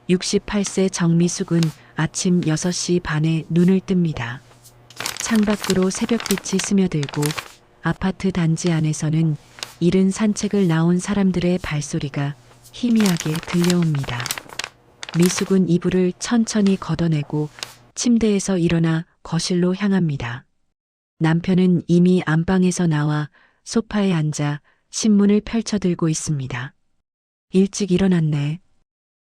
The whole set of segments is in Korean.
68세 정미숙은 아침 6시 반에 눈을 뜹니다. 창밖으로 새벽빛이 스며들고 아파트 단지 안에서는 이른 산책을 나온 사람들의 발소리가 희미하게 들려옵니다. 미숙은 이불을 천천히 걷어내고 침대에서 일어나 거실로 향합니다. 남편은 이미 안방에서 나와 소파에 앉아 신문을 펼쳐들고 있습니다. 일찍 일어났네.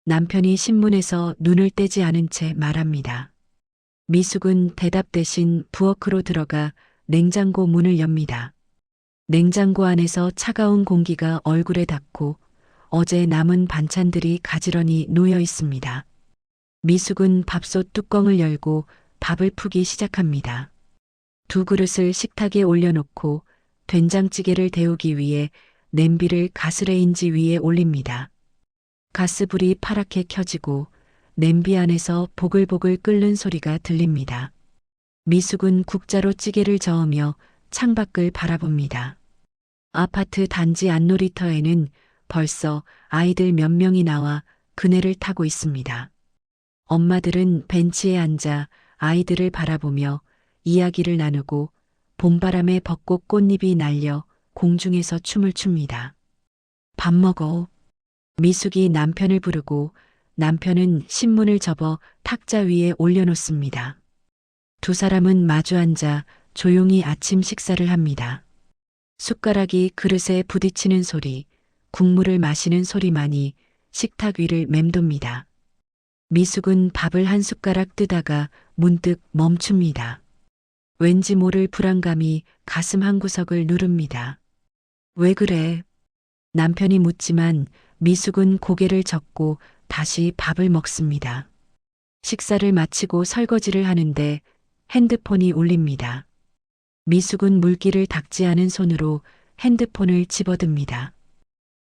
남편이 신문에서 눈을 떼지 않은 채 말합니다. 미숙은 대답 대신 부엌으로 들어가 냉장고 문을 엽니다. 냉장고 안에서 차가운 공기가 얼굴에 닿고 어제 남은 반찬들이 가지런히 놓여 있습니다. 미숙은 밥솥 뚜껑을 열고 밥을 푸기 시작합니다. 두 그릇을 식탁에 올려놓고 된장찌개를 데우기 위해 냄비를 가스레인지 위에 올립니다. 가스불이 파랗게 켜지고 냄비 안에서 보글보글 끓는 소리가 들립니다. 미숙은 국자로 찌개를 저으며 창밖을 바라봅니다. 아파트 단지 안놀이터에는 벌써 아이들 몇 명이 나와 그네를 타고 있습니다. 엄마들은 벤치에 앉아 아이들을 바라보며 이야기를 나누고 봄바람에 벚꽃 꽃잎이 날려 공중에서 춤을 춥니다. 밥 먹어. 미숙이 남편을 부르고 남편은 신문을 접어 탁자 위에 올려놓습니다. 두 사람은 마주 앉아 조용히 아침 식사를 합니다. 숟가락이 그릇에 부딪히는 소리, 국물을 마시는 소리만이 식탁 위를 맴돕니다. 미숙은 밥을 한 숟가락 뜨다가 문득 멈춥니다. 왠지 모를 불안감이 가슴 한구석을 누릅니다. 왜 그래? 남편이 묻지만 미숙은 고개를 젓고 다시 밥을 먹습니다. 식사를 마치고 설거지를 하는데 핸드폰이 울립니다. 미숙은 물기를 닦지 않은 손으로 핸드폰을 집어듭니다.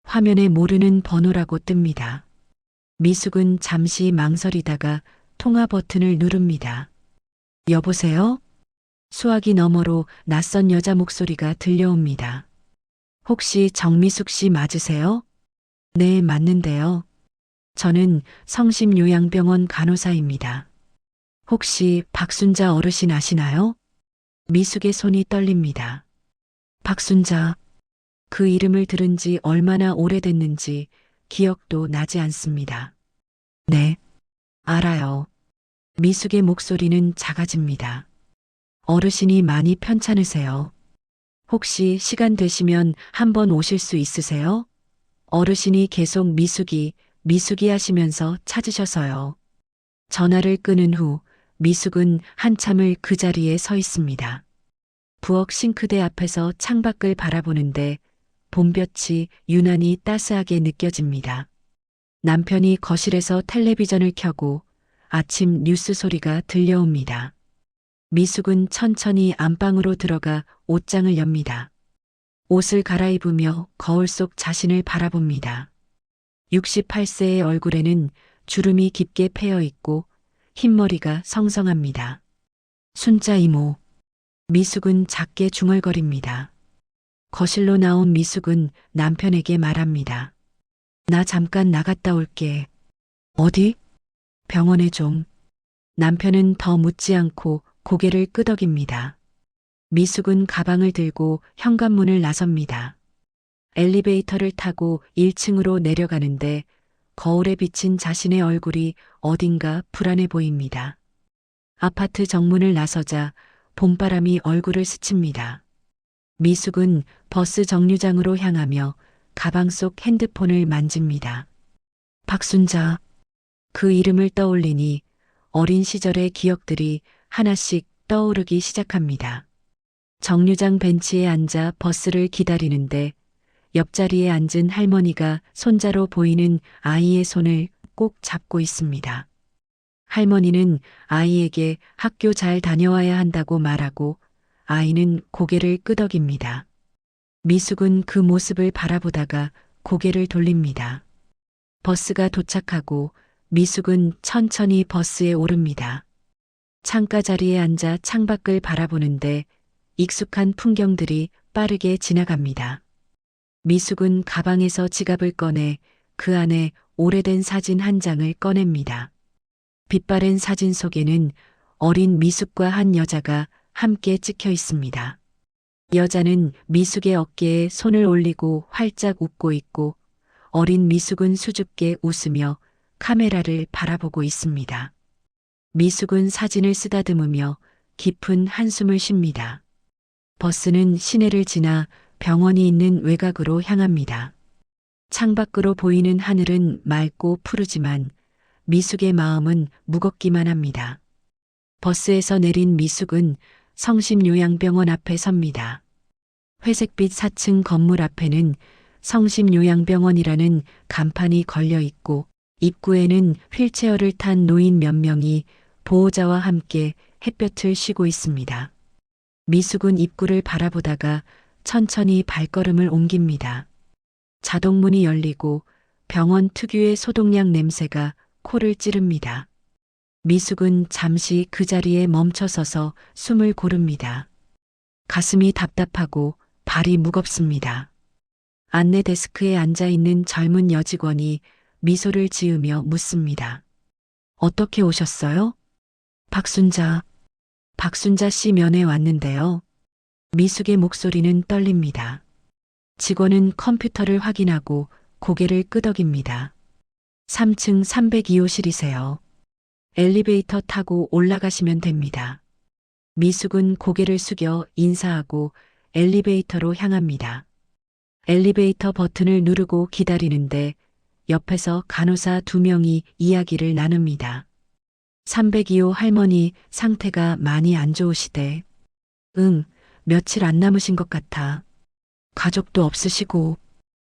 화면에 모르는 번호라고 뜹니다. 미숙은 잠시 망설이다가 통화 버튼을 누릅니다. 여보세요? 수화기 너머로 낯선 여자 목소리가 들려옵니다. 혹시 정미숙 씨 맞으세요? 네, 맞는데요. 저는 성심요양병원 간호사입니다. 혹시 박순자 어르신 아시나요? 미숙의 손이 떨립니다. 박순자, 그 이름을 들은 지 얼마나 오래됐는지 기억도 나지 않습니다. 네, 알아요. 미숙의 목소리는 작아집니다. 어르신이 많이 편찮으세요. 혹시 시간 되시면 한번 오실 수 있으세요? 어르신이 계속 미숙이 하시면서 찾으셔서요. 전화를 끊은 후 미숙은 한참을 그 자리에 서 있습니다. 부엌 싱크대 앞에서 창밖을 바라보는데 봄볕이 유난히 따스하게 느껴집니다. 남편이 거실에서 텔레비전을 켜고 아침 뉴스 소리가 들려옵니다. 미숙은 천천히 안방으로 들어가 옷장을 엽니다. 옷을 갈아입으며 거울 속 자신을 바라봅니다. 68세의 얼굴에는 주름이 깊게 패여 있고 흰머리가 성성합니다. 순자 이모. 미숙은 작게 중얼거립니다. 거실로 나온 미숙은 남편에게 말합니다. 나 잠깐 나갔다 올게. 어디? 병원에 좀. 남편은 더 묻지 않고 고개를 끄덕입니다. 미숙은 가방을 들고 현관문을 나섭니다. 엘리베이터를 타고 1층으로 내려가는데 거울에 비친 자신의 얼굴이 어딘가 불안해 보입니다. 아파트 정문을 나서자 봄바람이 얼굴을 스칩니다. 미숙은 버스 정류장으로 향하며 가방 속 핸드폰을 만집니다. 박순자. 그 이름을 떠올리니 어린 시절의 기억들이 하나씩 떠오르기 시작합니다. 정류장 벤치에 앉아 버스를 기다리는데 옆자리에 앉은 할머니가 손자로 보이는 아이의 손을 꼭 잡고 있습니다. 할머니는 아이에게 학교 잘 다녀와야 한다고 말하고 아이는 고개를 끄덕입니다. 미숙은 그 모습을 바라보다가 고개를 돌립니다. 버스가 도착하고 미숙은 천천히 버스에 오릅니다. 창가 자리에 앉아 창밖을 바라보는데 익숙한 풍경들이 빠르게 지나갑니다. 미숙은 가방에서 지갑을 꺼내 그 안에 오래된 사진 한 장을 꺼냅니다. 빛바랜 사진 속에는 어린 미숙과 한 여자가 함께 찍혀 있습니다. 여자는 미숙의 어깨에 손을 올리고 활짝 웃고 있고 어린 미숙은 수줍게 웃으며 카메라를 바라보고 있습니다. 미숙은 사진을 쓰다듬으며 깊은 한숨을 쉽니다. 버스는 시내를 지나 병원이 있는 외곽으로 향합니다. 창밖으로 보이는 하늘은 맑고 푸르지만 미숙의 마음은 무겁기만 합니다. 버스에서 내린 미숙은 성심요양병원 앞에 섭니다. 회색빛 4층 건물 앞에는 성심요양병원이라는 간판이 걸려 있고 입구에는 휠체어를 탄 노인 몇 명이 보호자와 함께 햇볕을 쉬고 있습니다. 미숙은 입구를 바라보다가 천천히 발걸음을 옮깁니다. 자동문이 열리고 병원 특유의 소독약 냄새가 코를 찌릅니다. 미숙은 잠시 그 자리에 멈춰서서 숨을 고릅니다. 가슴이 답답하고 발이 무겁습니다. 안내 데스크에 앉아있는 젊은 여직원이 미소를 지으며 묻습니다. 어떻게 오셨어요? 박순자 씨 면회 왔는데요. 미숙의 목소리는 떨립니다. 직원은 컴퓨터를 확인하고 고개를 끄덕입니다. 3층 302호실이세요. 엘리베이터 타고 올라가시면 됩니다. 미숙은 고개를 숙여 인사하고 엘리베이터로 향합니다. 엘리베이터 버튼을 누르고 기다리는데 옆에서 간호사 2명이 이야기를 나눕니다. 302호 할머니 상태가 많이 안 좋으시대. 응, 며칠 안 남으신 것 같아. 가족도 없으시고.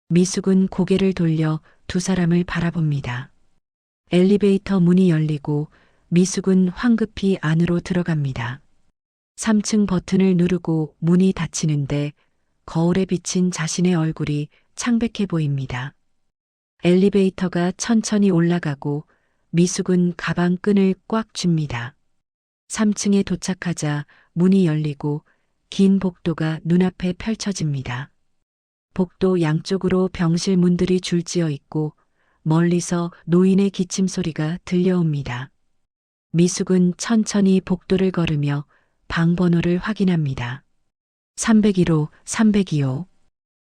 미숙은 고개를 돌려 두 사람을 바라봅니다. 엘리베이터 문이 열리고 미숙은 황급히 안으로 들어갑니다. 3층 버튼을 누르고 문이 닫히는데 거울에 비친 자신의 얼굴이 창백해 보입니다. 엘리베이터가 천천히 올라가고 미숙은 가방 끈을 꽉 쥡니다. 3층에 도착하자 문이 열리고 긴 복도가 눈앞에 펼쳐집니다. 복도 양쪽으로 병실 문들이 줄지어 있고 멀리서 노인의 기침 소리가 들려옵니다. 미숙은 천천히 복도를 걸으며 방 번호를 확인합니다. 301호, 302호.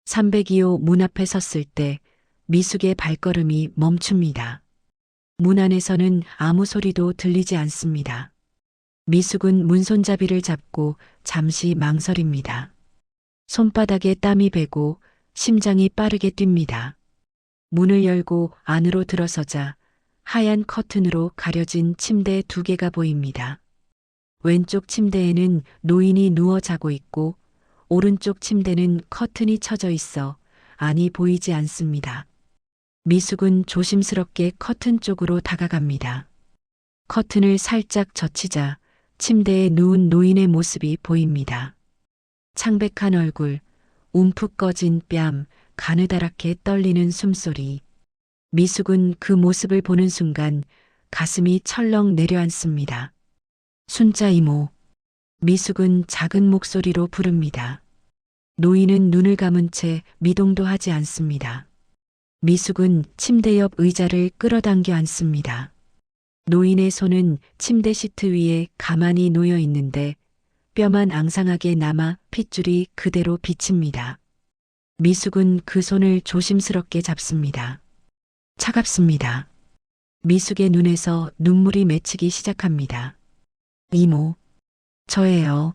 302호 문 앞에 섰을 때 미숙의 발걸음이 멈춥니다. 문 안에서는 아무 소리도 들리지 않습니다. 미숙은 문손잡이를 잡고 잠시 망설입니다. 손바닥에 땀이 배고 심장이 빠르게 뜁니다. 문을 열고 안으로 들어서자 하얀 커튼으로 가려진 침대 2개가 보입니다. 왼쪽 침대에는 노인이 누워 자고 있고 오른쪽 침대는 커튼이 쳐져 있어 안이 보이지 않습니다. 미숙은 조심스럽게 커튼 쪽으로 다가갑니다. 커튼을 살짝 젖히자 침대에 누운 노인의 모습이 보입니다. 창백한 얼굴, 움푹 꺼진 뺨, 가느다랗게 떨리는 숨소리. 미숙은 그 모습을 보는 순간 가슴이 철렁 내려앉습니다. 순자 이모. 미숙은 작은 목소리로 부릅니다. 노인은 눈을 감은 채 미동도 하지 않습니다. 미숙은 침대 옆 의자를 끌어당겨 앉습니다. 노인의 손은 침대 시트 위에 가만히 놓여 있는데 뼈만 앙상하게 남아 핏줄이 그대로 비칩니다. 미숙은 그 손을 조심스럽게 잡습니다. 차갑습니다. 미숙의 눈에서 눈물이 맺히기 시작합니다. 이모, 저예요.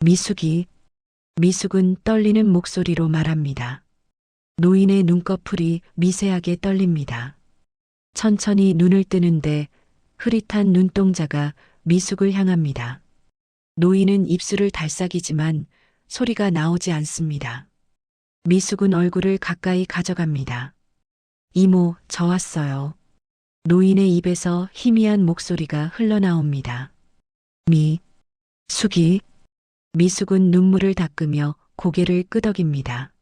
미숙은 떨리는 목소리로 말합니다. 노인의 눈꺼풀이 미세하게 떨립니다. 천천히 눈을 뜨는데 흐릿한 눈동자가 미숙을 향합니다. 노인은 입술을 달싹이지만 소리가 나오지 않습니다. 미숙은 얼굴을 가까이 가져갑니다. 이모, 저 왔어요. 노인의 입에서 희미한 목소리가 흘러나옵니다. 미숙은 눈물을 닦으며 고개를 끄덕입니다.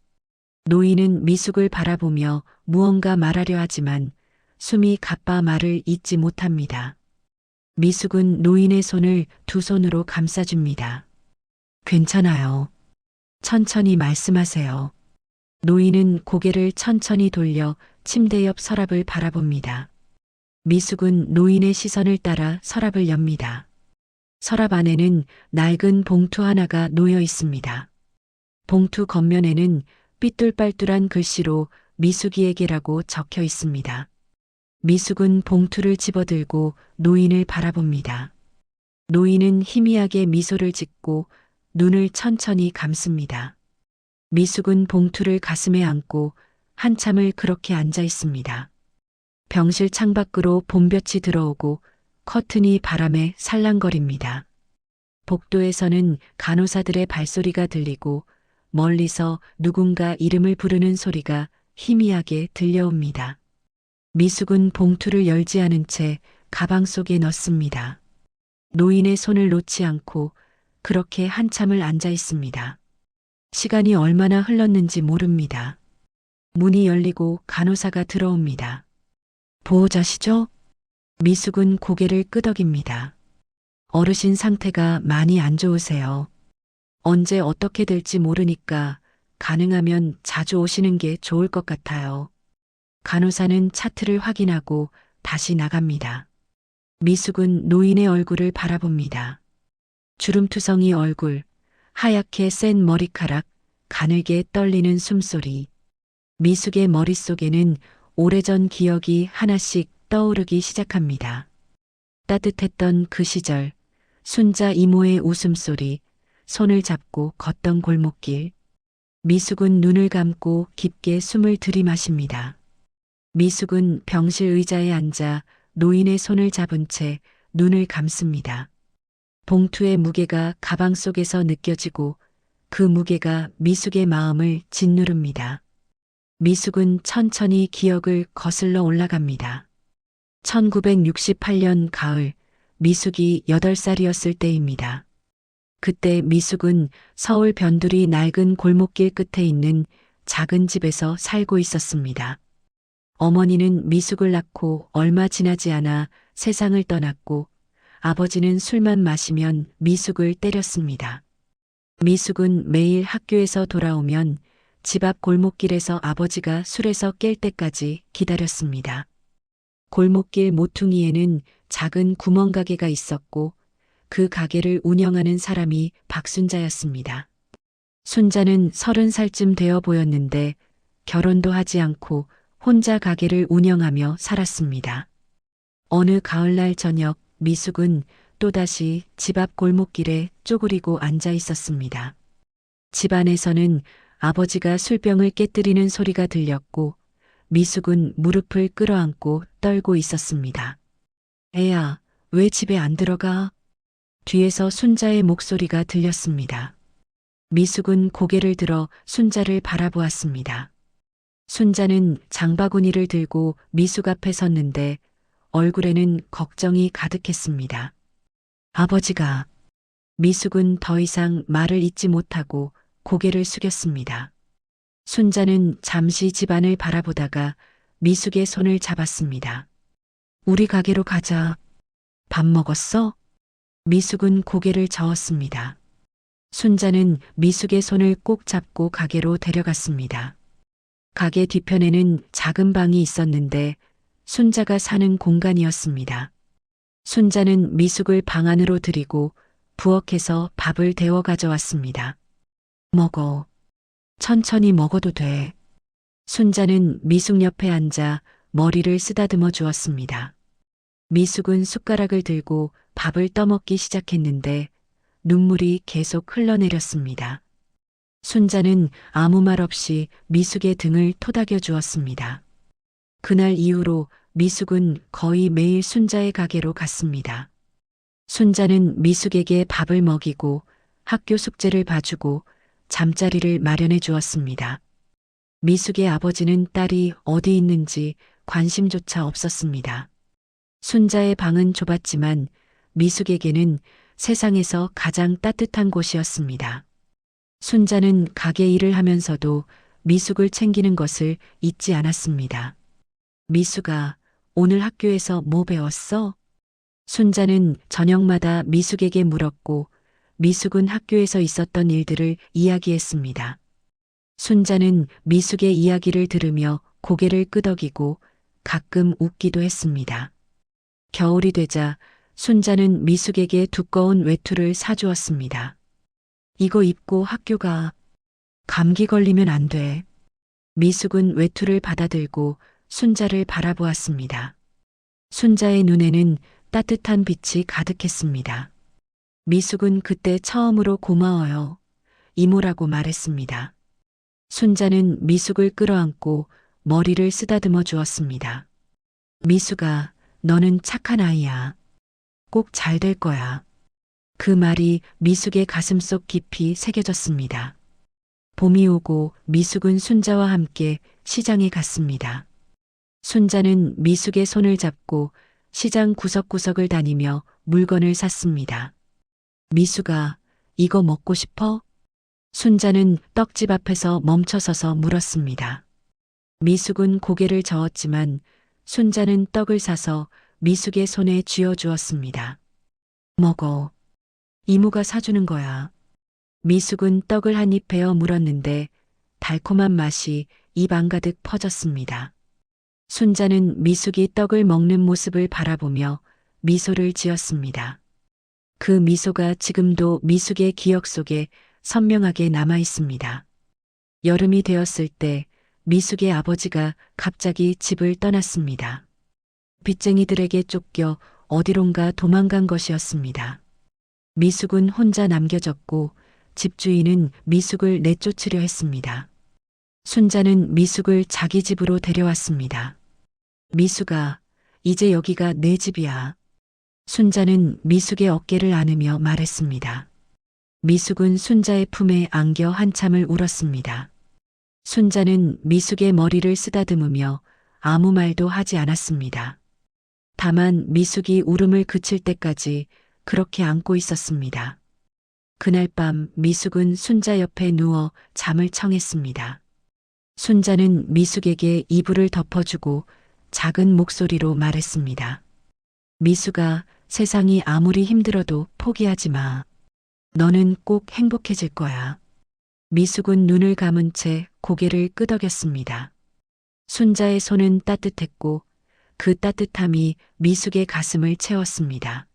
노인은 미숙을 바라보며 무언가 말하려 하지만 숨이 가빠 말을 잇지 못합니다. 미숙은 노인의 손을 두 손으로 감싸줍니다. 괜찮아요. 천천히 말씀하세요. 노인은 고개를 천천히 돌려 침대 옆 서랍을 바라봅니다. 미숙은 노인의 시선을 따라 서랍을 엽니다. 서랍 안에는 낡은 봉투 하나가 놓여 있습니다. 봉투 겉면에는 삐뚤빨뚤한 글씨로 미숙이에게라고 적혀 있습니다. 미숙은 봉투를 집어들고 노인을 바라봅니다. 노인은 희미하게 미소를 짓고 눈을 천천히 감습니다. 미숙은 봉투를 가슴에 안고 한참을 그렇게 앉아 있습니다. 병실 창밖으로 봄볕이 들어오고 커튼이 바람에 살랑거립니다. 복도에서는 간호사들의 발소리가 들리고 멀리서 누군가 이름을 부르는 소리가 희미하게 들려옵니다. 미숙은 봉투를 열지 않은 채 가방 속에 넣습니다. 노인의 손을 놓지 않고 그렇게 한참을 앉아 있습니다. 시간이 얼마나 흘렀는지 모릅니다. 문이 열리고 간호사가 들어옵니다. 보호자시죠? 미숙은 고개를 끄덕입니다. 어르신 상태가 많이 안 좋으세요. 언제 어떻게 될지 모르니까 가능하면 자주 오시는 게 좋을 것 같아요. 간호사는 차트를 확인하고 다시 나갑니다. 미숙은 노인의 얼굴을 바라봅니다. 주름투성이 얼굴, 하얗게 센 머리카락, 가늘게 떨리는 숨소리. 미숙의 머릿속에는 오래전 기억이 하나씩 떠오르기 시작합니다. 따뜻했던 그 시절, 순자 이모의 웃음소리, 손을 잡고 걷던 골목길. 미숙은 눈을 감고 깊게 숨을 들이마십니다. 미숙은 병실 의자에 앉아 노인의 손을 잡은 채 눈을 감습니다. 봉투의 무게가 가방 속에서 느껴지고 그 무게가 미숙의 마음을 짓누릅니다. 미숙은 천천히 기억을 거슬러 올라갑니다. 1968년 가을, 미숙이 8살이었을 때입니다. 그때 미숙은 서울 변두리 낡은 골목길 끝에 있는 작은 집에서 살고 있었습니다. 어머니는 미숙을 낳고 얼마 지나지 않아 세상을 떠났고 아버지는 술만 마시면 미숙을 때렸습니다. 미숙은 매일 학교에서 돌아오면 집 앞 골목길에서 아버지가 술에서 깰 때까지 기다렸습니다. 골목길 모퉁이에는 작은 구멍가게가 있었고 그 가게를 운영하는 사람이 박순자였습니다. 순자는 30살쯤 되어 보였는데 결혼도 하지 않고 혼자 가게를 운영하며 살았습니다. 어느 가을날 저녁 미숙은 또다시 집 앞 골목길에 쪼그리고 앉아 있었습니다. 집 안에서는 아버지가 술병을 깨뜨리는 소리가 들렸고 미숙은 무릎을 끌어안고 떨고 있었습니다. 애야, 왜 집에 안 들어가? 뒤에서 순자의 목소리가 들렸습니다. 미숙은 고개를 들어 순자를 바라보았습니다. 순자는 장바구니를 들고 미숙 앞에 섰는데 얼굴에는 걱정이 가득했습니다. 아버지가. 미숙은 더 이상 말을 잇지 못하고 고개를 숙였습니다. 순자는 잠시 집안을 바라보다가 미숙의 손을 잡았습니다. 우리 가게로 가자. 밥 먹었어? 미숙은 고개를 저었습니다. 순자는 미숙의 손을 꼭 잡고 가게로 데려갔습니다. 가게 뒤편에는 작은 방이 있었는데 순자가 사는 공간이었습니다. 순자는 미숙을 방 안으로 들이고 부엌에서 밥을 데워 가져왔습니다. 먹어. 천천히 먹어도 돼. 순자는 미숙 옆에 앉아 머리를 쓰다듬어 주었습니다. 미숙은 숟가락을 들고 밥을 떠먹기 시작했는데 눈물이 계속 흘러내렸습니다. 순자는 아무 말 없이 미숙의 등을 토닥여 주었습니다. 그날 이후로 미숙은 거의 매일 순자의 가게로 갔습니다. 순자는 미숙에게 밥을 먹이고 학교 숙제를 봐주고 잠자리를 마련해 주었습니다. 미숙의 아버지는 딸이 어디 있는지 관심조차 없었습니다. 순자의 방은 좁았지만 미숙에게는 세상에서 가장 따뜻한 곳이었습니다. 순자는 가게 일을 하면서도 미숙을 챙기는 것을 잊지 않았습니다. 미숙아, 오늘 학교에서 뭐 배웠어? 순자는 저녁마다 미숙에게 물었고 미숙은 학교에서 있었던 일들을 이야기했습니다. 순자는 미숙의 이야기를 들으며 고개를 끄덕이고 가끔 웃기도 했습니다. 겨울이 되자 순자는 미숙에게 두꺼운 외투를 사주었습니다. 이거 입고 학교 가. 감기 걸리면 안 돼. 미숙은 외투를 받아들고 순자를 바라보았습니다. 순자의 눈에는 따뜻한 빛이 가득했습니다. 미숙은 그때 처음으로 고마워요. 이모라고 말했습니다. 순자는 미숙을 끌어안고 머리를 쓰다듬어 주었습니다. 미숙아, 너는 착한 아이야. 꼭 잘 될 거야. 그 말이 미숙의 가슴속 깊이 새겨졌습니다. 봄이 오고 미숙은 순자와 함께 시장에 갔습니다. 순자는 미숙의 손을 잡고 시장 구석구석을 다니며 물건을 샀습니다. 미숙아, 이거 먹고 싶어? 순자는 떡집 앞에서 멈춰서서 물었습니다. 미숙은 고개를 저었지만 순자는 떡을 사서 미숙의 손에 쥐어주었습니다. 먹어. 이모가 사주는 거야. 미숙은 떡을 한 입 베어 물었는데 달콤한 맛이 입 안가득 퍼졌습니다. 순자는 미숙이 떡을 먹는 모습을 바라보며 미소를 지었습니다. 그 미소가 지금도 미숙의 기억 속에 선명하게 남아 있습니다. 여름이 되었을 때 미숙의 아버지가 갑자기 집을 떠났습니다. 빚쟁이들에게 쫓겨 어디론가 도망간 것이었습니다. 미숙은 혼자 남겨졌고 집주인은 미숙을 내쫓으려 했습니다. 순자는 미숙을 자기 집으로 데려왔습니다. 미숙아, 이제 여기가 내 집이야. 순자는 미숙의 어깨를 안으며 말했습니다. 미숙은 순자의 품에 안겨 한참을 울었습니다. 순자는 미숙의 머리를 쓰다듬으며 아무 말도 하지 않았습니다. 다만 미숙이 울음을 그칠 때까지 그렇게 안고 있었습니다. 그날 밤 미숙은 순자 옆에 누워 잠을 청했습니다. 순자는 미숙에게 이불을 덮어주고 작은 목소리로 말했습니다. 미숙아, 세상이 아무리 힘들어도 포기하지 마. 너는 꼭 행복해질 거야. 미숙은 눈을 감은 채 고개를 끄덕였습니다. 순자의 손은 따뜻했고 그 따뜻함이 미숙의 가슴을 채웠습니다.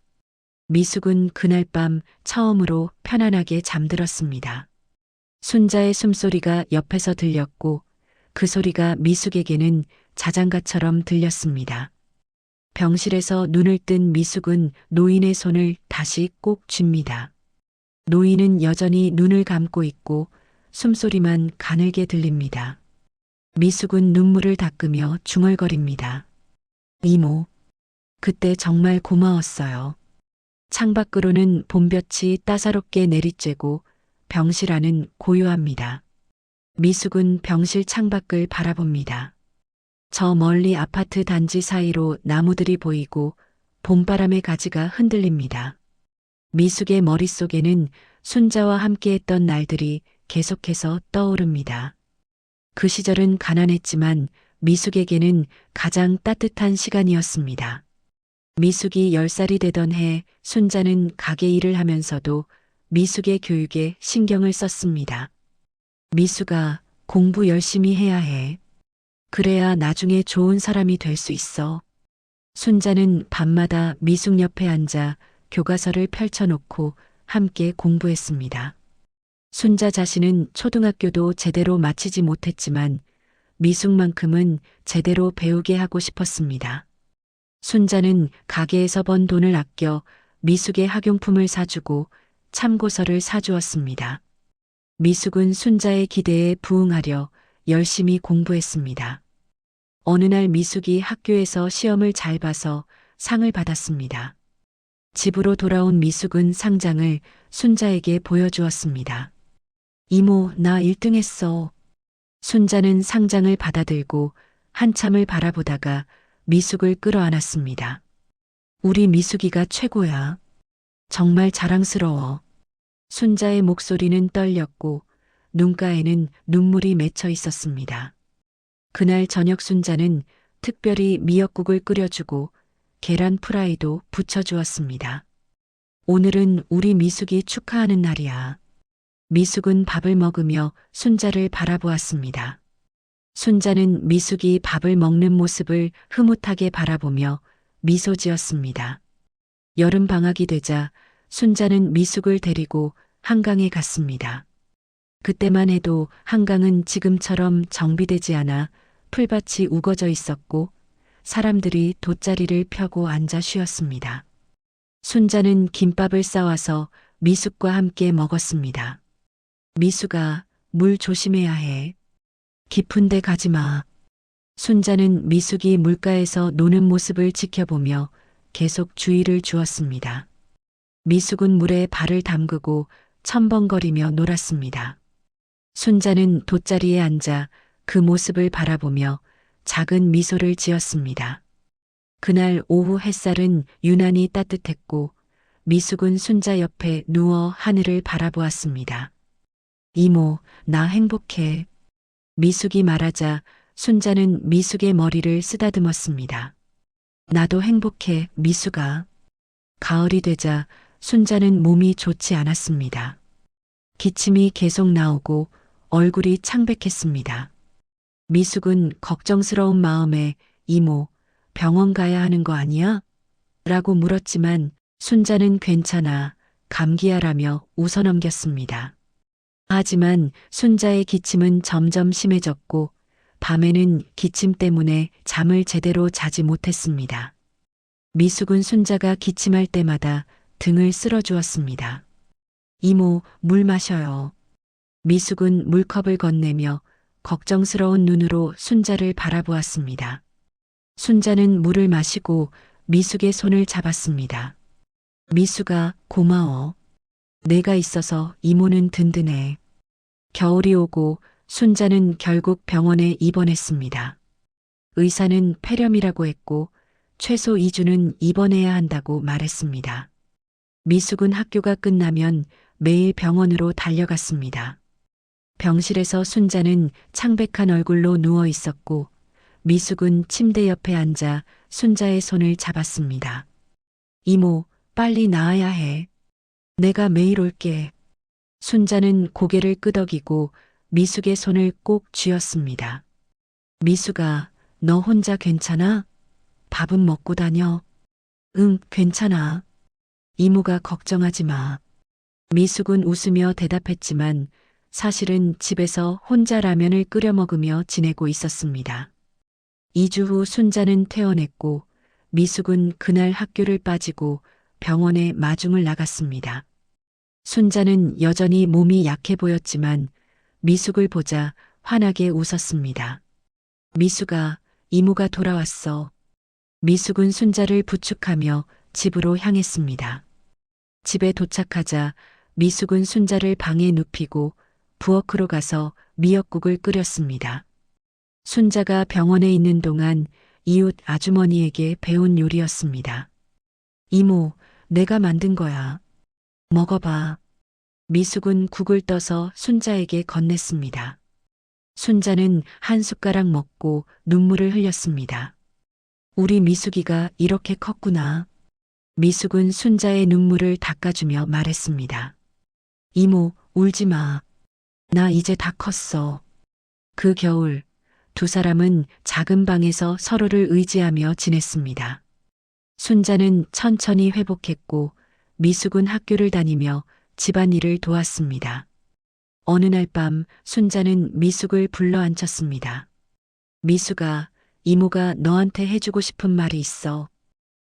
미숙은 그날 밤 처음으로 편안하게 잠들었습니다. 순자의 숨소리가 옆에서 들렸고 그 소리가 미숙에게는 자장가처럼 들렸습니다. 병실에서 눈을 뜬 미숙은 노인의 손을 다시 꼭 쥡니다. 노인은 여전히 눈을 감고 있고 숨소리만 가늘게 들립니다. 미숙은 눈물을 닦으며 중얼거립니다. 이모, 그때 정말 고마웠어요. 창밖으로는 봄볕이 따사롭게 내리쬐고 병실 안은 고요합니다. 미숙은 병실 창밖을 바라봅니다. 저 멀리 아파트 단지 사이로 나무들이 보이고 봄바람의 가지가 흔들립니다. 미숙의 머릿속에는 순자와 함께했던 날들이 계속해서 떠오릅니다. 그 시절은 가난했지만 미숙에게는 가장 따뜻한 시간이었습니다. 미숙이 10살이 되던 해 순자는 가게 일을 하면서도 미숙의 교육에 신경을 썼습니다. 미숙아, 공부 열심히 해야 해. 그래야 나중에 좋은 사람이 될 수 있어. 순자는 밤마다 미숙 옆에 앉아 교과서를 펼쳐놓고 함께 공부했습니다. 순자 자신은 초등학교도 제대로 마치지 못했지만 미숙만큼은 제대로 배우게 하고 싶었습니다. 순자는 가게에서 번 돈을 아껴 미숙의 학용품을 사주고 참고서를 사주었습니다. 미숙은 순자의 기대에 부응하려 열심히 공부했습니다. 어느 날 미숙이 학교에서 시험을 잘 봐서 상을 받았습니다. 집으로 돌아온 미숙은 상장을 순자에게 보여주었습니다. 이모, 나 1등 했어. 순자는 상장을 받아들고 한참을 바라보다가 미숙을 끌어안았습니다. 우리 미숙이가 최고야. 정말 자랑스러워. 순자의 목소리는 떨렸고 눈가에는 눈물이 맺혀 있었습니다. 그날 저녁 순자는 특별히 미역국을 끓여주고 계란 프라이도 부쳐주었습니다. 오늘은 우리 미숙이 축하하는 날이야. 미숙은 밥을 먹으며 순자를 바라보았습니다. 순자는 미숙이 밥을 먹는 모습을 흐뭇하게 바라보며 미소 지었습니다. 여름 방학이 되자 순자는 미숙을 데리고 한강에 갔습니다. 그때만 해도 한강은 지금처럼 정비되지 않아 풀밭이 우거져 있었고 사람들이 돗자리를 펴고 앉아 쉬었습니다. 순자는 김밥을 싸와서 미숙과 함께 먹었습니다. 미숙아, 물 조심해야 해. 깊은 데 가지 마. 순자는 미숙이 물가에서 노는 모습을 지켜보며 계속 주의를 주었습니다. 미숙은 물에 발을 담그고 첨벙거리며 놀았습니다. 순자는 돗자리에 앉아 그 모습을 바라보며 작은 미소를 지었습니다. 그날 오후 햇살은 유난히 따뜻했고 미숙은 순자 옆에 누워 하늘을 바라보았습니다. 이모, 나 행복해. 미숙이 말하자 순자는 미숙의 머리를 쓰다듬었습니다. 나도 행복해, 미숙아. 가을이 되자 순자는 몸이 좋지 않았습니다. 기침이 계속 나오고 얼굴이 창백했습니다. 미숙은 걱정스러운 마음에 이모, 병원 가야 하는 거 아니야? 라고 물었지만 순자는 괜찮아, 감기야라며 웃어넘겼습니다. 하지만 순자의 기침은 점점 심해졌고 밤에는 기침 때문에 잠을 제대로 자지 못했습니다. 미숙은 순자가 기침할 때마다 등을 쓸어주었습니다. 이모, 물 마셔요. 미숙은 물컵을 건네며 걱정스러운 눈으로 순자를 바라보았습니다. 순자는 물을 마시고 미숙의 손을 잡았습니다. 미숙아, 고마워. 내가 있어서 이모는 든든해. 겨울이 오고 순자는 결국 병원에 입원했습니다. 의사는 폐렴이라고 했고 최소 2주는 입원해야 한다고 말했습니다. 미숙은 학교가 끝나면 매일 병원으로 달려갔습니다. 병실에서 순자는 창백한 얼굴로 누워 있었고 미숙은 침대 옆에 앉아 순자의 손을 잡았습니다. 이모, 빨리 나아야 해. 내가 매일 올게. 순자는 고개를 끄덕이고 미숙의 손을 꼭 쥐었습니다. 미숙아, 너 혼자 괜찮아? 밥은 먹고 다녀? 응, 괜찮아. 이모가 걱정하지 마. 미숙은 웃으며 대답했지만 사실은 집에서 혼자 라면을 끓여 먹으며 지내고 있었습니다. 2주 후 순자는 퇴원했고 미숙은 그날 학교를 빠지고 병원에 마중을 나갔습니다. 순자는 여전히 몸이 약해 보였지만 미숙을 보자 환하게 웃었습니다. 미숙아, 이모가 돌아왔어. 미숙은 순자를 부축하며 집으로 향했습니다. 집에 도착하자 미숙은 순자를 방에 눕히고 부엌으로 가서 미역국을 끓였습니다. 순자가 병원에 있는 동안 이웃 아주머니에게 배운 요리였습니다. 이모, 내가 만든 거야. 먹어봐. 미숙은 국을 떠서 순자에게 건넸습니다. 순자는 한 숟가락 먹고 눈물을 흘렸습니다. 우리 미숙이가 이렇게 컸구나. 미숙은 순자의 눈물을 닦아주며 말했습니다. 이모, 울지 마. 나 이제 다 컸어. 그 겨울 두 사람은 작은 방에서 서로를 의지하며 지냈습니다. 순자는 천천히 회복했고 미숙은 학교를 다니며 집안일을 도왔습니다. 어느 날 밤 순자는 미숙을 불러 앉혔습니다. 미숙아, 이모가 너한테 해주고 싶은 말이 있어.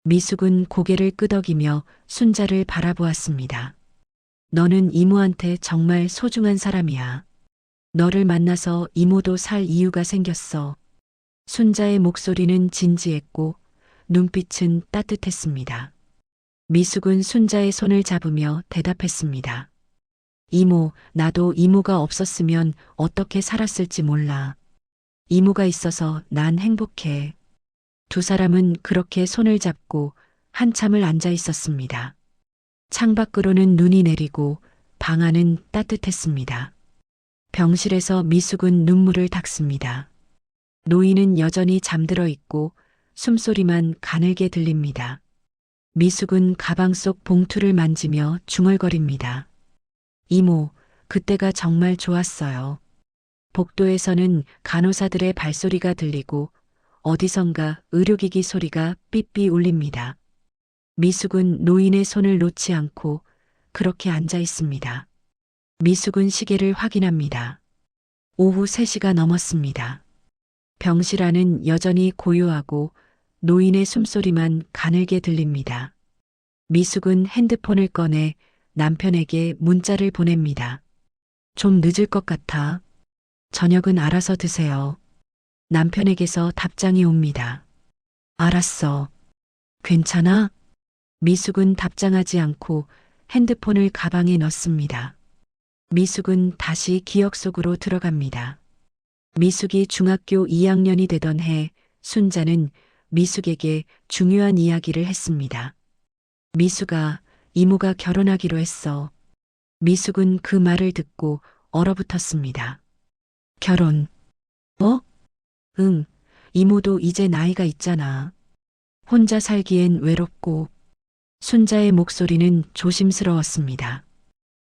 미숙은 고개를 끄덕이며 순자를 바라보았습니다. 너는 이모한테 정말 소중한 사람이야. 너를 만나서 이모도 살 이유가 생겼어. 순자의 목소리는 진지했고 눈빛은 따뜻했습니다. 미숙은 순자의 손을 잡으며 대답했습니다. 이모, 나도 이모가 없었으면 어떻게 살았을지 몰라. 이모가 있어서 난 행복해. 두 사람은 그렇게 손을 잡고 한참을 앉아 있었습니다. 창밖으로는 눈이 내리고 방 안은 따뜻했습니다. 병실에서 미숙은 눈물을 닦습니다. 노인은 여전히 잠들어 있고 숨소리만 가늘게 들립니다. 미숙은 가방 속 봉투를 만지며 중얼거립니다. 이모, 그때가 정말 좋았어요. 복도에서는 간호사들의 발소리가 들리고 어디선가 의료기기 소리가 삐삐 울립니다. 미숙은 노인의 손을 놓지 않고 그렇게 앉아 있습니다. 미숙은 시계를 확인합니다. 오후 3시가 넘었습니다. 병실 안은 여전히 고요하고 노인의 숨소리만 가늘게 들립니다. 미숙은 핸드폰을 꺼내 남편에게 문자를 보냅니다. 좀 늦을 것 같아. 저녁은 알아서 드세요. 남편에게서 답장이 옵니다. 알았어. 괜찮아? 미숙은 답장하지 않고 핸드폰을 가방에 넣습니다. 미숙은 다시 기억 속으로 들어갑니다. 미숙이 중학교 2학년이 되던 해 순자는 미숙에게 중요한 이야기를 했습니다. 미숙아, 이모가 결혼하기로 했어. 미숙은 그 말을 듣고 얼어붙었습니다. 결혼? 뭐? 응, 이모도 이제 나이가 있잖아. 혼자 살기엔 외롭고. 순자의 목소리는 조심스러웠습니다.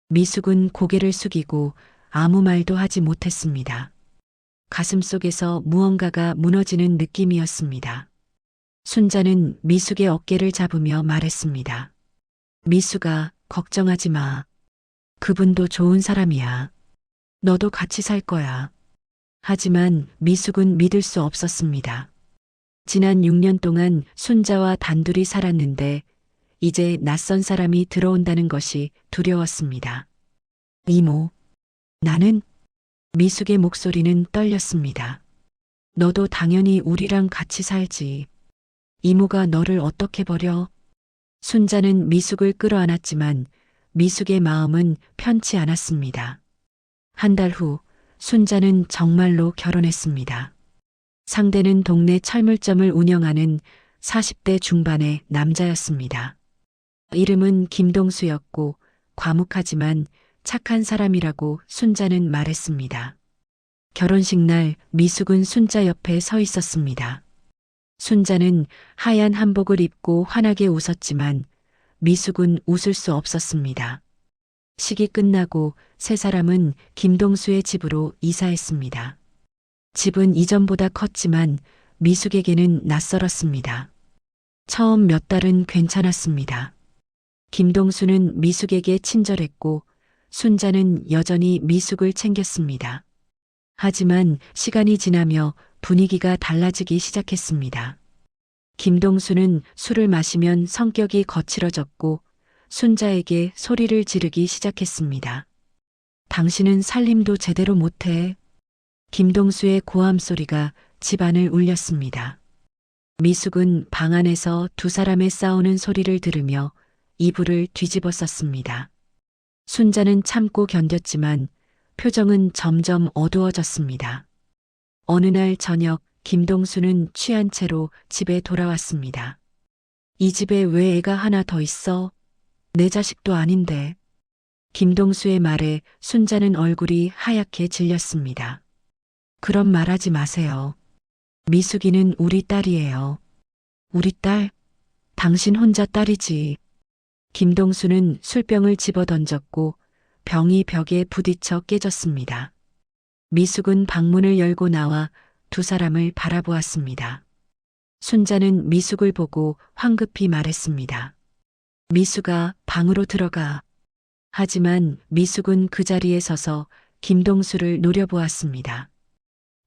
미숙은 고개를 숙이고 아무 말도 하지 못했습니다. 가슴속에서 무언가가 무너지는 느낌이었습니다. 순자는 미숙의 어깨를 잡으며 말했습니다. 미숙아, 걱정하지 마. 그분도 좋은 사람이야. 너도 같이 살 거야. 하지만 미숙은 믿을 수 없었습니다. 지난 6년 동안 순자와 단둘이 살았는데 이제 낯선 사람이 들어온다는 것이 두려웠습니다. 이모, 나는? 미숙의 목소리는 떨렸습니다. 너도 당연히 우리랑 같이 살지. 이모가 너를 어떻게 버려? 순자는 미숙을 끌어안았지만 미숙의 마음은 편치 않았습니다. 한 달 후 순자는 정말로 결혼했습니다. 상대는 동네 철물점을 운영하는 40대 중반의 남자였습니다. 이름은 김동수였고 과묵하지만 착한 사람이라고 순자는 말했습니다. 결혼식 날 미숙은 순자 옆에 서 있었습니다. 순자는 하얀 한복을 입고 환하게 웃었지만 미숙은 웃을 수 없었습니다. 식이 끝나고 세 사람은 김동수의 집으로 이사했습니다. 집은 이전보다 컸지만 미숙에게는 낯설었습니다. 처음 몇 달은 괜찮았습니다. 김동수는 미숙에게 친절했고 순자는 여전히 미숙을 챙겼습니다. 하지만 시간이 지나며 분위기가 달라지기 시작했습니다. 김동수는 술을 마시면 성격이 거칠어졌고 순자에게 소리를 지르기 시작했습니다. 당신은 살림도 제대로 못해. 김동수의 고함 소리가 집안을 울렸습니다. 미숙은 방 안에서 두 사람의 싸우는 소리를 들으며 이불을 뒤집어 썼습니다. 순자는 참고 견뎠지만 표정은 점점 어두워졌습니다. 어느 날 저녁 김동수는 취한 채로 집에 돌아왔습니다. 이 집에 왜 애가 하나 더 있어? 내 자식도 아닌데. 김동수의 말에 순자는 얼굴이 하얗게 질렸습니다. 그런 말하지 마세요. 미숙이는 우리 딸이에요. 우리 딸? 당신 혼자 딸이지. 김동수는 술병을 집어던졌고 병이 벽에 부딪혀 깨졌습니다. 미숙은 방문을 열고 나와 두 사람을 바라보았습니다. 순자는 미숙을 보고 황급히 말했습니다. 미숙아, 방으로 들어가. 하지만 미숙은 그 자리에 서서 김동수를 노려보았습니다.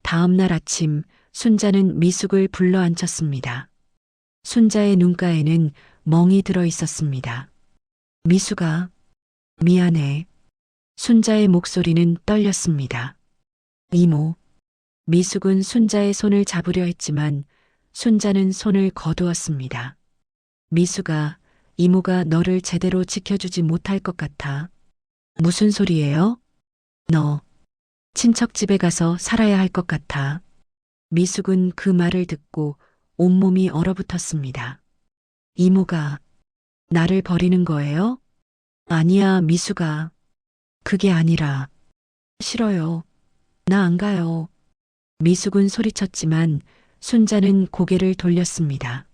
다음 날 아침 순자는 미숙을 불러 앉혔습니다. 순자의 눈가에는 멍이 들어 있었습니다. 미숙아, 미안해. 순자의 목소리는 떨렸습니다. 이모. 미숙은 순자의 손을 잡으려 했지만 순자는 손을 거두었습니다. 미숙아, 이모가 너를 제대로 지켜주지 못할 것 같아. 무슨 소리예요? 너 친척 집에 가서 살아야 할 것 같아. 미숙은 그 말을 듣고 온몸이 얼어붙었습니다. 이모가 나를 버리는 거예요? 아니야, 미숙아. 그게 아니라. 싫어요. 나 안 가요. 미숙은 소리쳤지만 순자는 고개를 돌렸습니다.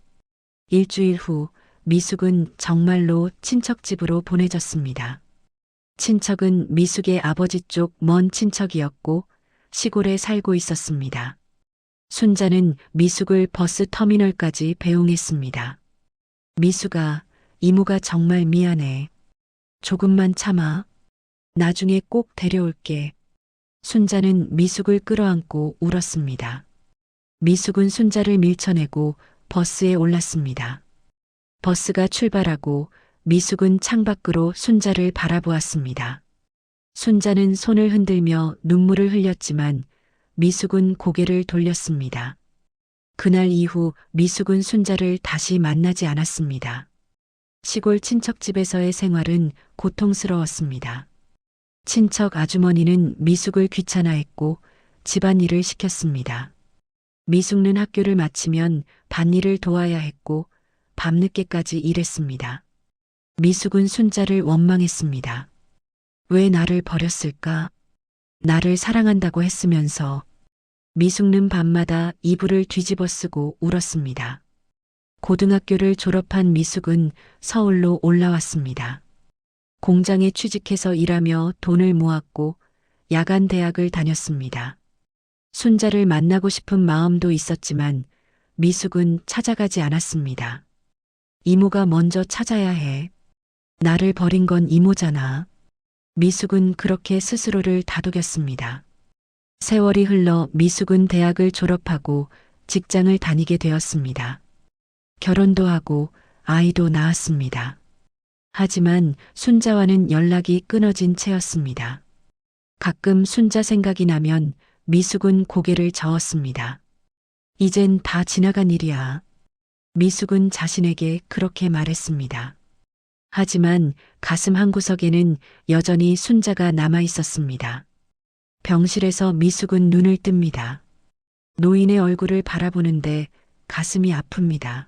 일주일 후 미숙은 정말로 친척 집으로 보내졌습니다. 친척은 미숙의 아버지 쪽 먼 친척이었고 시골에 살고 있었습니다. 순자는 미숙을 버스 터미널까지 배웅했습니다. 미숙아, 이모가 정말 미안해. 조금만 참아. 나중에 꼭 데려올게. 순자는 미숙을 끌어안고 울었습니다. 미숙은 순자를 밀쳐내고 버스에 올랐습니다. 버스가 출발하고 미숙은 창밖으로 순자를 바라보았습니다. 순자는 손을 흔들며 눈물을 흘렸지만 미숙은 고개를 돌렸습니다. 그날 이후 미숙은 순자를 다시 만나지 않았습니다. 시골 친척집에서의 생활은 고통스러웠습니다. 친척 아주머니는 미숙을 귀찮아했고 집안일을 시켰습니다. 미숙는 학교를 마치면 밭일을 도와야 했고 밤늦게까지 일했습니다. 미숙은 순자를 원망했습니다. 왜 나를 버렸을까? 나를 사랑한다고 했으면서. 미숙는 밤마다 이불을 뒤집어 쓰고 울었습니다. 고등학교를 졸업한 미숙은 서울로 올라왔습니다. 공장에 취직해서 일하며 돈을 모았고 야간 대학을 다녔습니다. 순자를 만나고 싶은 마음도 있었지만 미숙은 찾아가지 않았습니다. 이모가 먼저 찾아야 해. 나를 버린 건 이모잖아. 미숙은 그렇게 스스로를 다독였습니다. 세월이 흘러 미숙은 대학을 졸업하고 직장을 다니게 되었습니다. 결혼도 하고 아이도 낳았습니다. 하지만 순자와는 연락이 끊어진 채였습니다. 가끔 순자 생각이 나면 미숙은 고개를 저었습니다. 이젠 다 지나간 일이야. 미숙은 자신에게 그렇게 말했습니다. 하지만 가슴 한구석에는 여전히 순자가 남아 있었습니다. 병실에서 미숙은 눈을 뜹니다. 노인의 얼굴을 바라보는데 가슴이 아픕니다.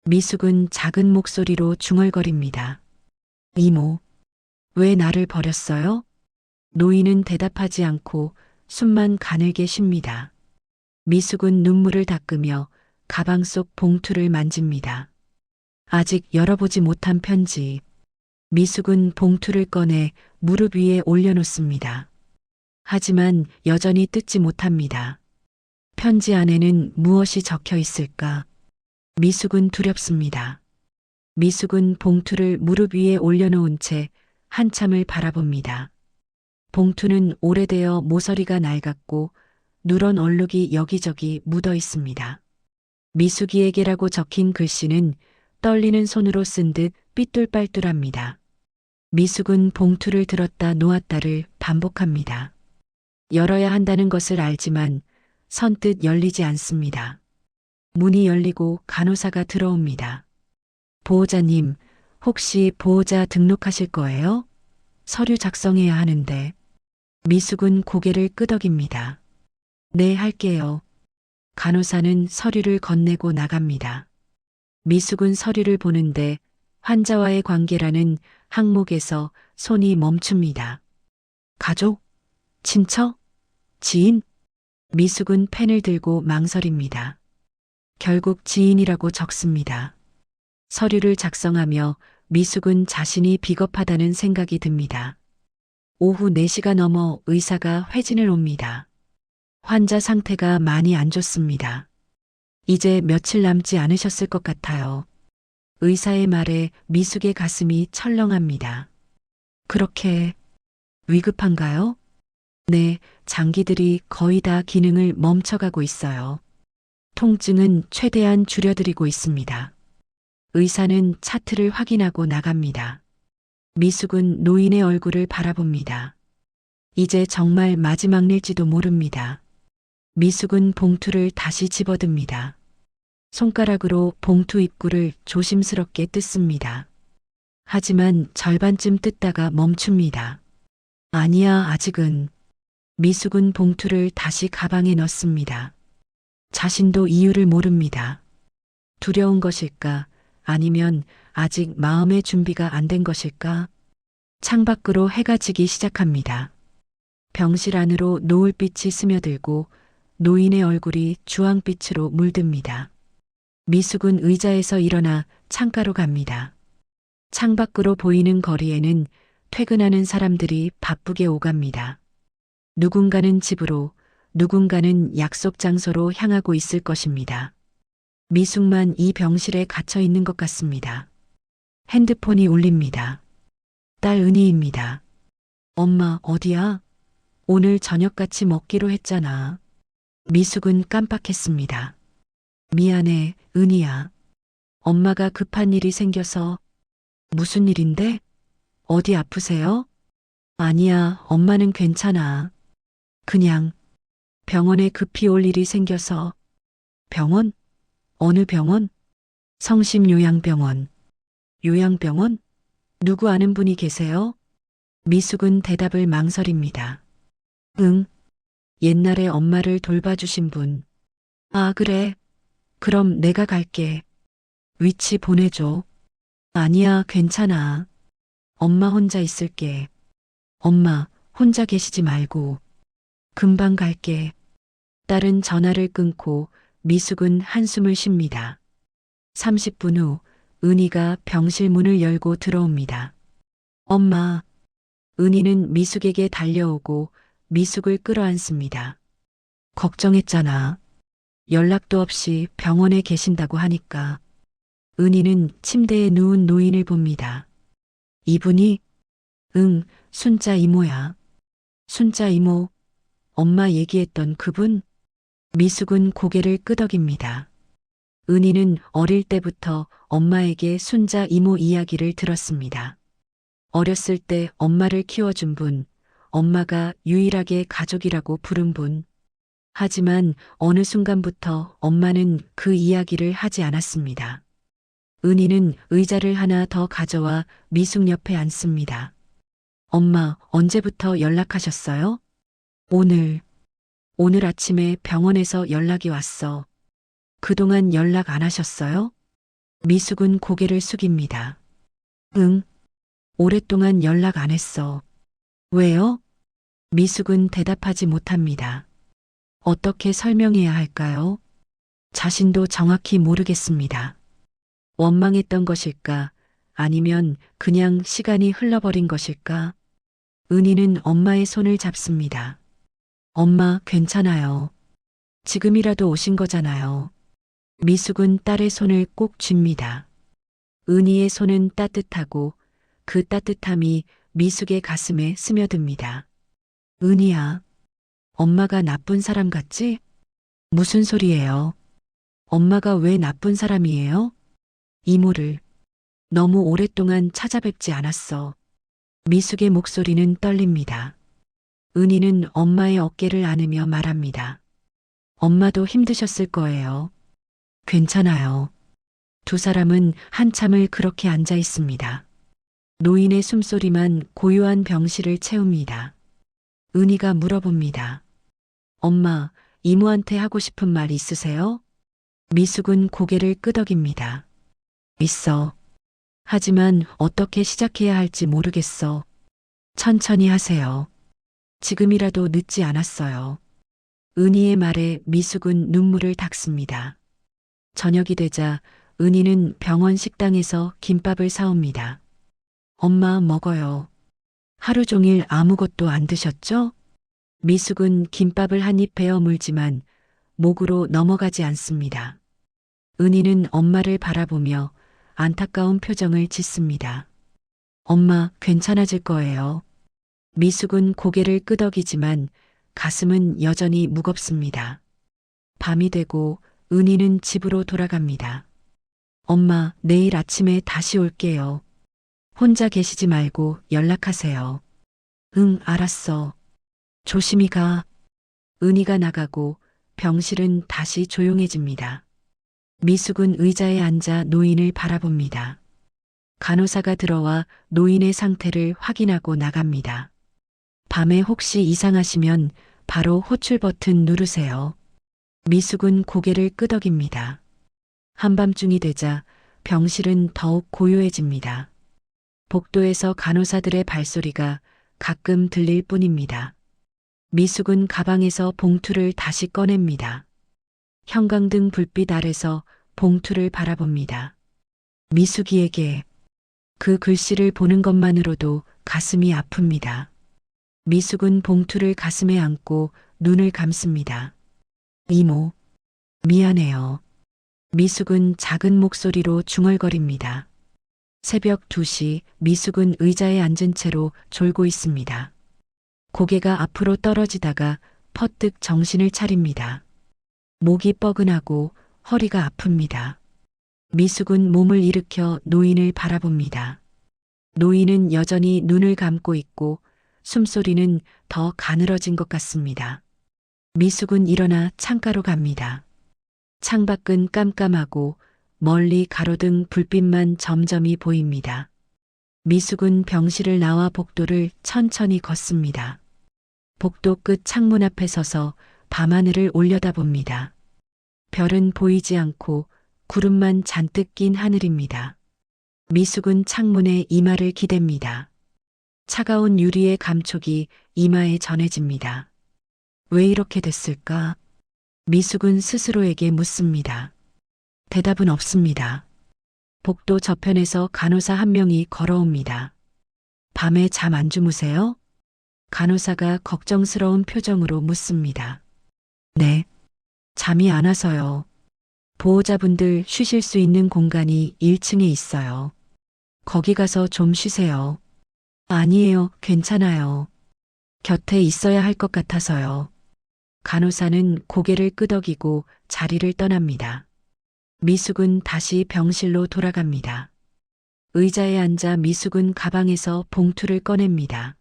미숙은 작은 목소리로 중얼거립니다. 이모, 왜 나를 버렸어요? 노인은 대답하지 않고 숨만 가늘게 쉽니다. 미숙은 눈물을 닦으며 가방 속 봉투를 만집니다. 아직 열어보지 못한 편지. 미숙은 봉투를 꺼내 무릎 위에 올려놓습니다. 하지만 여전히 뜯지 못합니다. 편지 안에는 무엇이 적혀 있을까? 미숙은 두렵습니다. 미숙은 봉투를 무릎 위에 올려놓은 채 한참을 바라봅니다. 봉투는 오래되어 모서리가 낡았고 누런 얼룩이 여기저기 묻어 있습니다. 미숙이에게라고 적힌 글씨는 떨리는 손으로 쓴 듯 삐뚤빨뚤합니다. 미숙은 봉투를 들었다 놓았다를 반복합니다. 열어야 한다는 것을 알지만 선뜻 열리지 않습니다. 문이 열리고 간호사가 들어옵니다. 보호자님, 혹시 보호자 등록하실 거예요? 서류 작성해야 하는데. 미숙은 고개를 끄덕입니다. 네, 할게요. 간호사는 서류를 건네고 나갑니다. 미숙은 서류를 보는데 환자와의 관계라는 항목에서 손이 멈춥니다. 가족? 친척? 지인? 미숙은 펜을 들고 망설입니다. 결국 지인이라고 적습니다. 서류를 작성하며 미숙은 자신이 비겁하다는 생각이 듭니다. 오후 4시가 넘어 의사가 회진을 옵니다. 환자 상태가 많이 안 좋습니다. 이제 며칠 남지 않으셨을 것 같아요. 의사의 말에 미숙의 가슴이 철렁합니다. 그렇게 위급한가요? 네, 장기들이 거의 다 기능을 멈춰가고 있어요. 통증은 최대한 줄여드리고 있습니다. 의사는 차트를 확인하고 나갑니다. 미숙은 노인의 얼굴을 바라봅니다. 이제 정말 마지막 일지도 모릅니다. 미숙은 봉투를 다시 집어듭니다. 손가락으로 봉투 입구를 조심스럽게 뜯습니다. 하지만 절반쯤 뜯다가 멈춥니다. 아니야, 아직은. 미숙은 봉투를 다시 가방에 넣습니다. 자신도 이유를 모릅니다. 두려운 것일까? 아니면 아직 마음의 준비가 안 된 것일까? 창밖으로 해가 지기 시작합니다. 병실 안으로 노을빛이 스며들고 노인의 얼굴이 주황빛으로 물듭니다. 미숙은 의자에서 일어나 창가로 갑니다. 창밖으로 보이는 거리에는 퇴근하는 사람들이 바쁘게 오갑니다. 누군가는 집으로, 누군가는 약속 장소로 향하고 있을 것입니다. 미숙만 이 병실에 갇혀 있는 것 같습니다. 핸드폰이 울립니다. 딸 은희입니다. 엄마, 어디야? 오늘 저녁 같이 먹기로 했잖아. 미숙은 깜빡했습니다. 미안해, 은희야. 엄마가 급한 일이 생겨서. 무슨 일인데? 어디 아프세요? 아니야, 엄마는 괜찮아. 그냥 병원에 급히 올 일이 생겨서. 병원? 어느 병원? 성심요양병원. 요양병원? 누구 아는 분이 계세요? 미숙은 대답을 망설입니다. 응, 옛날에 엄마를 돌봐주신 분. 아, 그래. 그럼 내가 갈게. 위치 보내줘. 아니야, 괜찮아. 엄마 혼자 있을게. 엄마, 혼자 계시지 말고. 금방 갈게. 딸은 전화를 끊고 미숙은 한숨을 쉽니다. 30분 후 은희가 병실 문을 열고 들어옵니다. 엄마. 은희는 미숙에게 달려오고 미숙을 끌어안습니다. 걱정했잖아. 연락도 없이 병원에 계신다고 하니까. 은희는 침대에 누운 노인을 봅니다. 이분이? 응, 순자 이모야. 순자 이모. 엄마 얘기했던 그분? 미숙은 고개를 끄덕입니다. 은희는 어릴 때부터 엄마에게 순자 이모 이야기를 들었습니다. 어렸을 때 엄마를 키워준 분, 엄마가 유일하게 가족이라고 부른 분. 하지만 어느 순간부터 엄마는 그 이야기를 하지 않았습니다. 은희는 의자를 하나 더 가져와 미숙 옆에 앉습니다. 엄마, 언제부터 연락하셨어요? 오늘 아침에 병원에서 연락이 왔어. 그동안 연락 안 하셨어요? 미숙은 고개를 숙입니다. 응, 오랫동안 연락 안 했어. 왜요? 미숙은 대답하지 못합니다. 어떻게 설명해야 할까요? 자신도 정확히 모르겠습니다. 원망했던 것일까? 아니면 그냥 시간이 흘러버린 것일까? 은희는 엄마의 손을 잡습니다. 엄마, 괜찮아요. 지금이라도 오신 거잖아요. 미숙은 딸의 손을 꼭 쥡니다. 은희의 손은 따뜻하고 그 따뜻함이 미숙의 가슴에 스며듭니다. 은희야, 엄마가 나쁜 사람 같지? 무슨 소리예요? 엄마가 왜 나쁜 사람이에요? 이모를 너무 오랫동안 찾아뵙지 않았어. 미숙의 목소리는 떨립니다. 은희는 엄마의 어깨를 안으며 말합니다. 엄마도 힘드셨을 거예요. 괜찮아요. 두 사람은 한참을 그렇게 앉아 있습니다. 노인의 숨소리만 고요한 병실을 채웁니다. 은희가 물어봅니다. 엄마, 이모한테 하고 싶은 말 있으세요? 미숙은 고개를 끄덕입니다. 있어. 하지만 어떻게 시작해야 할지 모르겠어. 천천히 하세요. 지금이라도 늦지 않았어요. 은희의 말에 미숙은 눈물을 닦습니다. 저녁이 되자 은희는 병원 식당에서 김밥을 사옵니다. 엄마, 먹어요. 하루 종일 아무것도 안 드셨죠? 미숙은 김밥을 한 입 베어 물지만 목으로 넘어가지 않습니다. 은희는 엄마를 바라보며 안타까운 표정을 짓습니다. 엄마, 괜찮아질 거예요. 미숙은 고개를 끄덕이지만 가슴은 여전히 무겁습니다. 밤이 되고 은희는 집으로 돌아갑니다. 엄마, 내일 아침에 다시 올게요. 혼자 계시지 말고 연락하세요. 응, 알았어. 조심히 가. 은희가 나가고 병실은 다시 조용해집니다. 미숙은 의자에 앉아 노인을 바라봅니다. 간호사가 들어와 노인의 상태를 확인하고 나갑니다. 밤에 혹시 이상하시면 바로 호출 버튼 누르세요. 미숙은 고개를 끄덕입니다. 한밤중이 되자 병실은 더욱 고요해집니다. 복도에서 간호사들의 발소리가 가끔 들릴 뿐입니다. 미숙은 가방에서 봉투를 다시 꺼냅니다. 형광등 불빛 아래서 봉투를 바라봅니다. 미숙이에게 그 글씨를 보는 것만으로도 가슴이 아픕니다. 미숙은 봉투를 가슴에 안고 눈을 감습니다. 이모, 미안해요. 미숙은 작은 목소리로 중얼거립니다. 새벽 2시 미숙은 의자에 앉은 채로 졸고 있습니다. 고개가 앞으로 떨어지다가 퍼뜩 정신을 차립니다. 목이 뻐근하고 허리가 아픕니다. 미숙은 몸을 일으켜 노인을 바라봅니다. 노인은 여전히 눈을 감고 있고 숨소리는 더 가늘어진 것 같습니다. 미숙은 일어나 창가로 갑니다. 창밖은 깜깜하고 멀리 가로등 불빛만 점점이 보입니다. 미숙은 병실을 나와 복도를 천천히 걷습니다. 복도 끝 창문 앞에 서서 밤하늘을 올려다봅니다. 별은 보이지 않고 구름만 잔뜩 낀 하늘입니다. 미숙은 창문에 이마를 기댑니다. 차가운 유리의 감촉이 이마에 전해집니다. 왜 이렇게 됐을까? 미숙은 스스로에게 묻습니다. 대답은 없습니다. 복도 저편에서 간호사 한 명이 걸어옵니다. 밤에 잠 안 주무세요? 간호사가 걱정스러운 표정으로 묻습니다. 네, 잠이 안 와서요. 보호자분들 쉬실 수 있는 공간이 1층에 있어요. 거기 가서 좀 쉬세요. 아니에요, 괜찮아요. 곁에 있어야 할 것 같아서요. 간호사는 고개를 끄덕이고 자리를 떠납니다. 미숙은 다시 병실로 돌아갑니다. 의자에 앉아 미숙은 가방에서 봉투를 꺼냅니다.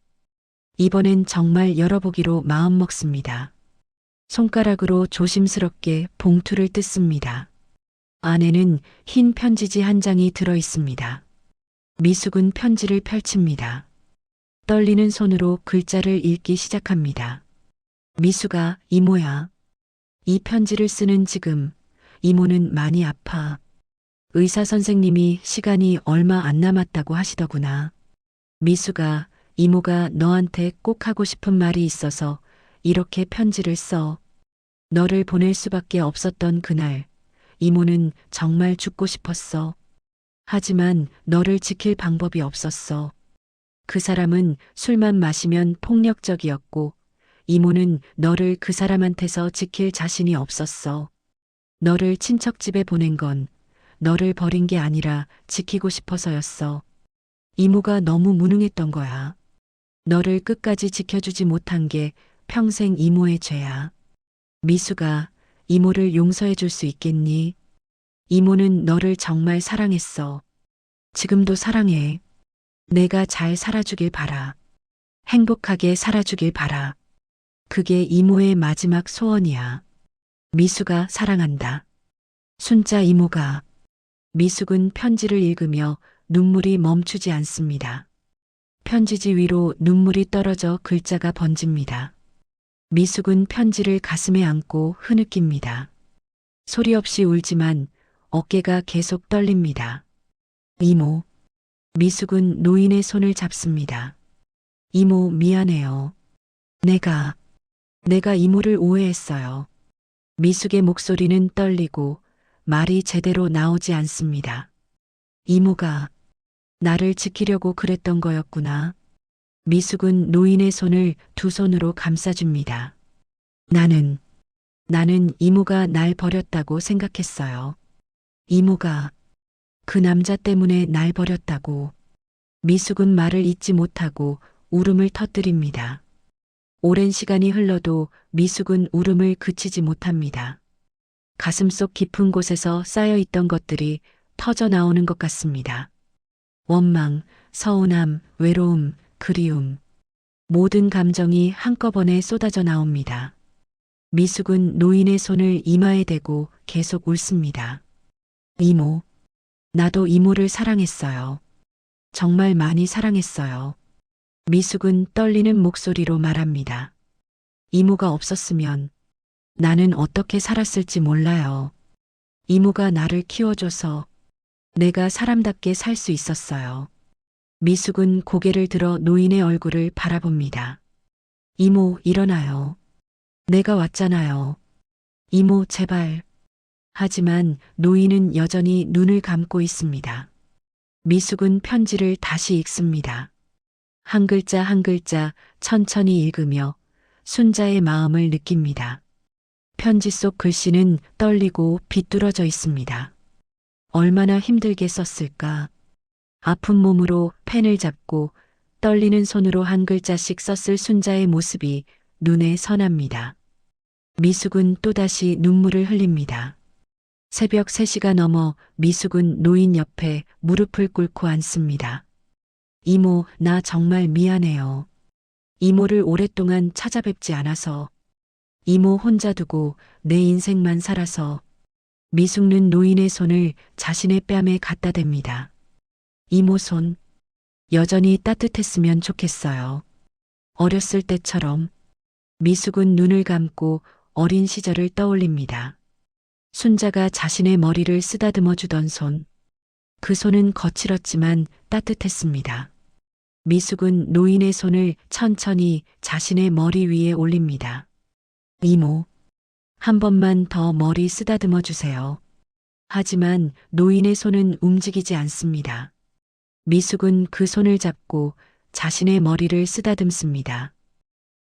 이번엔 정말 열어보기로 마음먹습니다. 손가락으로 조심스럽게 봉투를 뜯습니다. 안에는 흰 편지지 한 장이 들어 있습니다. 미숙은 편지를 펼칩니다. 떨리는 손으로 글자를 읽기 시작합니다. 미숙아, 이모야. 이 편지를 쓰는 지금 이모는 많이 아파. 의사 선생님이 시간이 얼마 안 남았다고 하시더구나. 미숙아, 이모가 너한테 꼭 하고 싶은 말이 있어서 이렇게 편지를 써. 너를 보낼 수밖에 없었던 그날, 이모는 정말 죽고 싶었어. 하지만 너를 지킬 방법이 없었어. 그 사람은 술만 마시면 폭력적이었고, 이모는 너를 그 사람한테서 지킬 자신이 없었어. 너를 친척집에 보낸 건 너를 버린 게 아니라 지키고 싶어서였어. 이모가 너무 무능했던 거야. 너를 끝까지 지켜주지 못한 게 평생 이모의 죄야. 미숙아, 이모를 용서해 줄 수 있겠니? 이모는 너를 정말 사랑했어. 지금도 사랑해. 내가 잘 살아주길 바라. 행복하게 살아주길 바라. 그게 이모의 마지막 소원이야. 미숙아, 사랑한다. 순자 이모가. 미숙은 편지를 읽으며 눈물이 멈추지 않습니다. 편지지 위로 눈물이 떨어져 글자가 번집니다. 미숙은 편지를 가슴에 안고 흐느낍니다. 소리 없이 울지만 어깨가 계속 떨립니다. 이모. 미숙은 노인의 손을 잡습니다. 이모, 미안해요. 내가 이모를 오해했어요. 미숙의 목소리는 떨리고 말이 제대로 나오지 않습니다. 이모가 나를 지키려고 그랬던 거였구나. 미숙은 노인의 손을 두 손으로 감싸줍니다. 나는 이모가 날 버렸다고 생각했어요. 이모가 그 남자 때문에 날 버렸다고. 미숙은 말을 잇지 못하고 울음을 터뜨립니다. 오랜 시간이 흘러도 미숙은 울음을 그치지 못합니다. 가슴속 깊은 곳에서 쌓여있던 것들이 터져 나오는 것 같습니다. 원망, 서운함, 외로움, 그리움. 모든 감정이 한꺼번에 쏟아져 나옵니다. 미숙은 노인의 손을 이마에 대고 계속 울습니다. 이모, 나도 이모를 사랑했어요. 정말 많이 사랑했어요. 미숙은 떨리는 목소리로 말합니다. 이모가 없었으면 나는 어떻게 살았을지 몰라요. 이모가 나를 키워줘서 내가 사람답게 살 수 있었어요. 미숙은 고개를 들어 노인의 얼굴을 바라봅니다. 이모, 일어나요. 내가 왔잖아요. 이모, 제발. 하지만 노인은 여전히 눈을 감고 있습니다. 미숙은 편지를 다시 읽습니다. 한 글자 한 글자 천천히 읽으며 순자의 마음을 느낍니다. 편지 속 글씨는 떨리고 비뚤어져 있습니다. 얼마나 힘들게 썼을까. 아픈 몸으로 펜을 잡고 떨리는 손으로 한 글자씩 썼을 순자의 모습이 눈에 선합니다. 미숙은 또다시 눈물을 흘립니다. 새벽 3시가 넘어 미숙은 노인 옆에 무릎을 꿇고 앉습니다. 이모, 나 정말 미안해요. 이모를 오랫동안 찾아뵙지 않아서, 이모 혼자 두고 내 인생만 살아서. 미숙는 노인의 손을 자신의 뺨에 갖다 댑니다. 이모 손, 여전히 따뜻했으면 좋겠어요. 어렸을 때처럼. 미숙은 눈을 감고 어린 시절을 떠올립니다. 순자가 자신의 머리를 쓰다듬어 주던 손. 그 손은 거칠었지만 따뜻했습니다. 미숙은 노인의 손을 천천히 자신의 머리 위에 올립니다. 이모, 한 번만 더 머리 쓰다듬어 주세요. 하지만 노인의 손은 움직이지 않습니다. 미숙은 그 손을 잡고 자신의 머리를 쓰다듬습니다.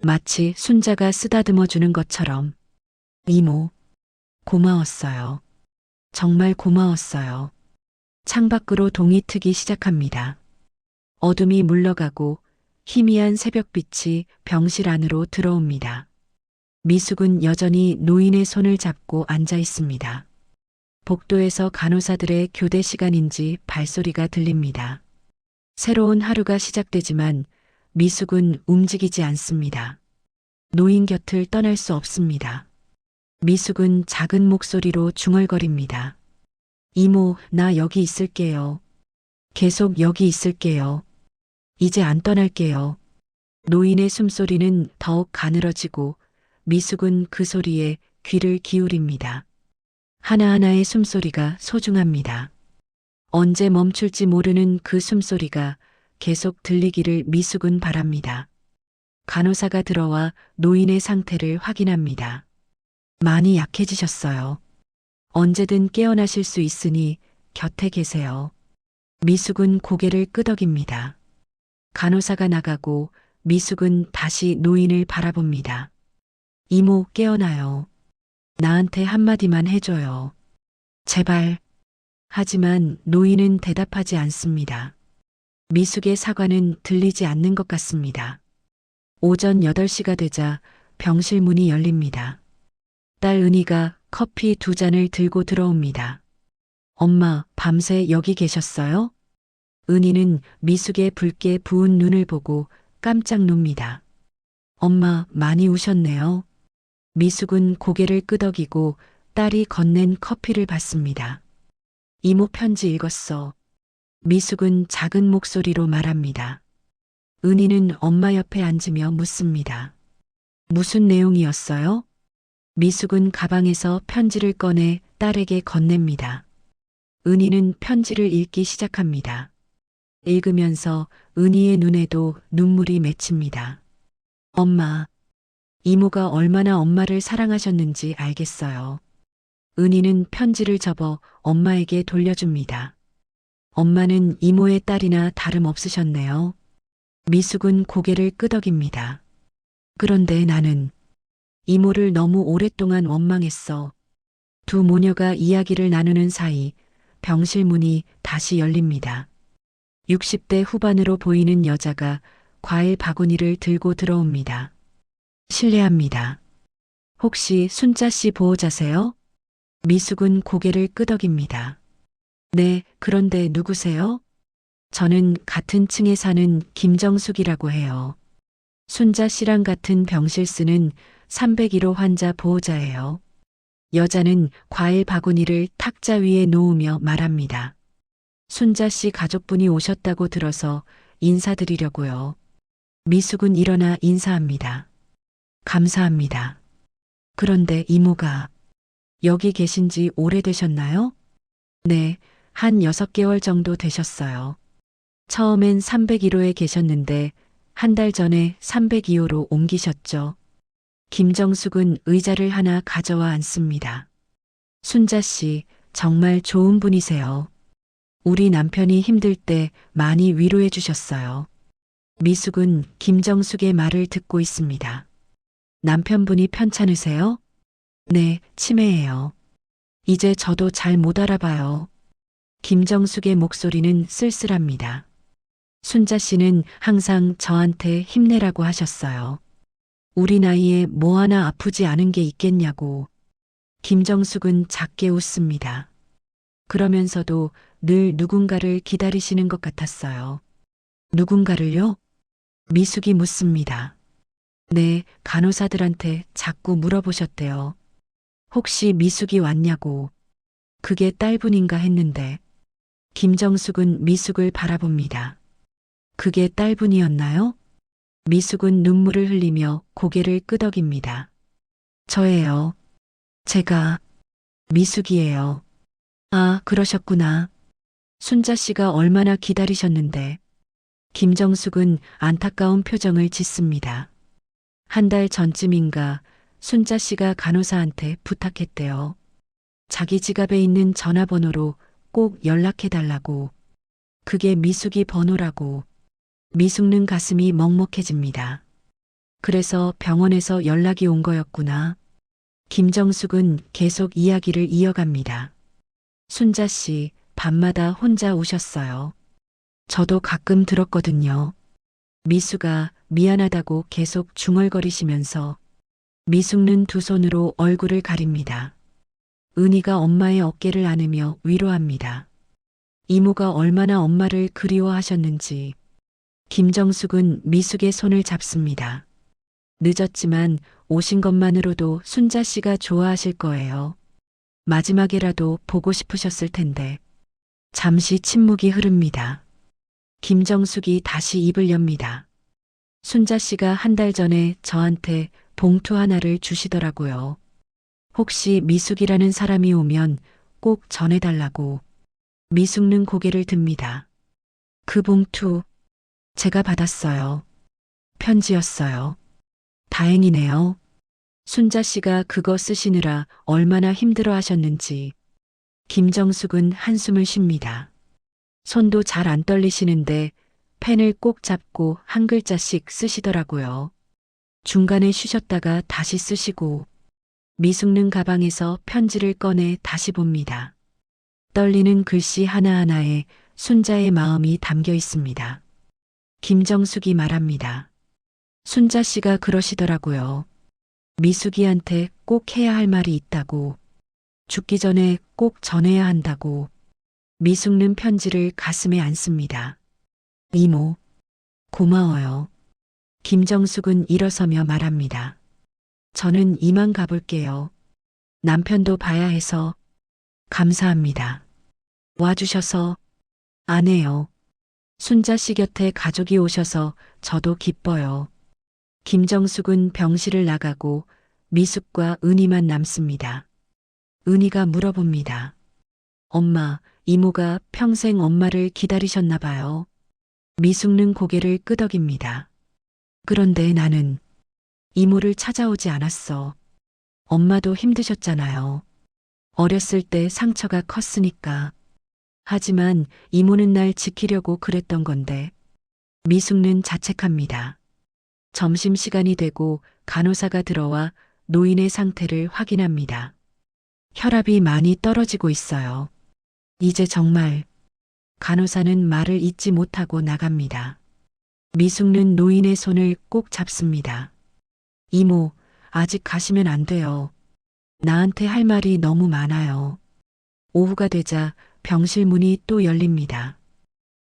마치 순자가 쓰다듬어 주는 것처럼. 이모, 고마웠어요. 정말 고마웠어요. 창밖으로 동이 트기 시작합니다. 어둠이 물러가고 희미한 새벽빛이 병실 안으로 들어옵니다. 미숙은 여전히 노인의 손을 잡고 앉아 있습니다. 복도에서 간호사들의 교대 시간인지 발소리가 들립니다. 새로운 하루가 시작되지만 미숙은 움직이지 않습니다. 노인 곁을 떠날 수 없습니다. 미숙은 작은 목소리로 중얼거립니다. 이모, 나 여기 있을게요. 계속 여기 있을게요. 이제 안 떠날게요. 노인의 숨소리는 더욱 가늘어지고 미숙은 그 소리에 귀를 기울입니다. 하나하나의 숨소리가 소중합니다. 언제 멈출지 모르는 그 숨소리가 계속 들리기를 미숙은 바랍니다. 간호사가 들어와 노인의 상태를 확인합니다. 많이 약해지셨어요. 언제든 깨어나실 수 있으니 곁에 계세요. 미숙은 고개를 끄덕입니다. 간호사가 나가고 미숙은 다시 노인을 바라봅니다. 이모, 깨어나요. 나한테 한마디만 해줘요. 제발. 하지만 노인은 대답하지 않습니다. 미숙의 사과는 들리지 않는 것 같습니다. 오전 8시가 되자 병실 문이 열립니다. 딸 은희가 커피 2잔을 들고 들어옵니다. 엄마, 밤새 여기 계셨어요? 은희는 미숙의 붉게 부은 눈을 보고 깜짝 놀랍니다. 엄마, 많이 우셨네요. 미숙은 고개를 끄덕이고 딸이 건넨 커피를 받습니다. 이모 편지 읽었어. 미숙은 작은 목소리로 말합니다. 은희는 엄마 옆에 앉으며 묻습니다. 무슨 내용이었어요? 미숙은 가방에서 편지를 꺼내 딸에게 건넵니다. 은희는 편지를 읽기 시작합니다. 읽으면서 은희의 눈에도 눈물이 맺힙니다. 엄마, 이모가 얼마나 엄마를 사랑하셨는지 알겠어요. 은희는 편지를 접어 엄마에게 돌려줍니다. 엄마는 이모의 딸이나 다름없으셨네요. 미숙은 고개를 끄덕입니다. 그런데 나는 이모를 너무 오랫동안 원망했어. 두 모녀가 이야기를 나누는 사이 병실 문이 다시 열립니다. 60대 후반으로 보이는 여자가 과일 바구니를 들고 들어옵니다. 실례합니다. 혹시 순자 씨 보호자세요? 미숙은 고개를 끄덕입니다. 네, 그런데 누구세요? 저는 같은 층에 사는 김정숙이라고 해요. 순자 씨랑 같은 병실 쓰는 301호 환자 보호자예요. 여자는 과일 바구니를 탁자 위에 놓으며 말합니다. 순자 씨 가족분이 오셨다고 들어서 인사드리려고요. 미숙은 일어나 인사합니다. 감사합니다. 그런데 이모가 여기 계신 지 오래되셨나요? 네, 한 6개월 정도 되셨어요. 처음엔 301호에 계셨는데 한 달 전에 302호로 옮기셨죠. 김정숙은 의자를 하나 가져와 앉습니다. 순자 씨, 정말 좋은 분이세요. 우리 남편이 힘들 때 많이 위로해 주셨어요. 미숙은 김정숙의 말을 듣고 있습니다. 남편분이 편찮으세요? 네, 치매예요. 이제 저도 잘 못 알아봐요. 김정숙의 목소리는 쓸쓸합니다. 순자 씨는 항상 저한테 힘내라고 하셨어요. 우리 나이에 뭐 하나 아프지 않은 게 있겠냐고. 김정숙은 작게 웃습니다. 그러면서도 늘 누군가를 기다리시는 것 같았어요. 누군가를요? 미숙이 묻습니다. 네, 간호사들한테 자꾸 물어보셨대요. 혹시 미숙이 왔냐고. 그게 딸분인가 했는데. 김정숙은 미숙을 바라봅니다. 그게 딸분이었나요? 미숙은 눈물을 흘리며 고개를 끄덕입니다. 저예요. 제가 미숙이에요. 아, 그러셨구나. 순자 씨가 얼마나 기다리셨는데. 김정숙은 안타까운 표정을 짓습니다. 한 달 전쯤인가 순자 씨가 간호사한테 부탁했대요. 자기 지갑에 있는 전화번호로 꼭 연락해달라고. 그게 미숙이 번호라고. 미숙는 가슴이 먹먹해집니다. 그래서 병원에서 연락이 온 거였구나. 김정숙은 계속 이야기를 이어갑니다. 순자 씨, 밤마다 혼자 우셨어요. 저도 가끔 들었거든요. 미수가 미안하다고 계속 중얼거리시면서 미숙는 두 손으로 얼굴을 가립니다. 은희가 엄마의 어깨를 안으며 위로합니다. 이모가 얼마나 엄마를 그리워하셨는지. 김정숙은 미숙의 손을 잡습니다. 늦었지만 오신 것만으로도 순자 씨가 좋아하실 거예요. 마지막에라도 보고 싶으셨을 텐데. 잠시 침묵이 흐릅니다. 김정숙이 다시 입을 엽니다. 순자 씨가 한 달 전에 저한테 봉투 하나를 주시더라고요. 혹시 미숙이라는 사람이 오면 꼭 전해달라고. 미숙는 고개를 듭니다. 그 봉투, 제가 받았어요. 편지였어요. 다행이네요. 순자 씨가 그거 쓰시느라 얼마나 힘들어 하셨는지. 김정숙은 한숨을 쉽니다. 손도 잘 안 떨리시는데 펜을 꼭 잡고 한 글자씩 쓰시더라고요. 중간에 쉬셨다가 다시 쓰시고. 미숙는 가방에서 편지를 꺼내 다시 봅니다. 떨리는 글씨 하나하나에 순자의 마음이 담겨 있습니다. 김정숙이 말합니다. 순자 씨가 그러시더라고요. 미숙이한테 꼭 해야 할 말이 있다고. 죽기 전에 꼭 전해야 한다고. 미숙는 편지를 가슴에 안습니다. 이모, 고마워요. 김정숙은 일어서며 말합니다. 저는 이만 가볼게요. 남편도 봐야 해서. 감사합니다. 와주셔서. 안 해요. 순자 씨 곁에 가족이 오셔서 저도 기뻐요. 김정숙은 병실을 나가고 미숙과 은희만 남습니다. 은희가 물어봅니다. 엄마, 이모가 평생 엄마를 기다리셨나 봐요. 미숙는 고개를 끄덕입니다. 그런데 나는 이모를 찾아오지 않았어. 엄마도 힘드셨잖아요. 어렸을 때 상처가 컸으니까. 하지만 이모는 날 지키려고 그랬던 건데. 미숙는 자책합니다. 점심시간이 되고 간호사가 들어와 노인의 상태를 확인합니다. 혈압이 많이 떨어지고 있어요. 이제 정말. 간호사는 말을 잇지 못하고 나갑니다. 미숙는 노인의 손을 꼭 잡습니다. 이모, 아직 가시면 안 돼요. 나한테 할 말이 너무 많아요. 오후가 되자 병실 문이 또 열립니다.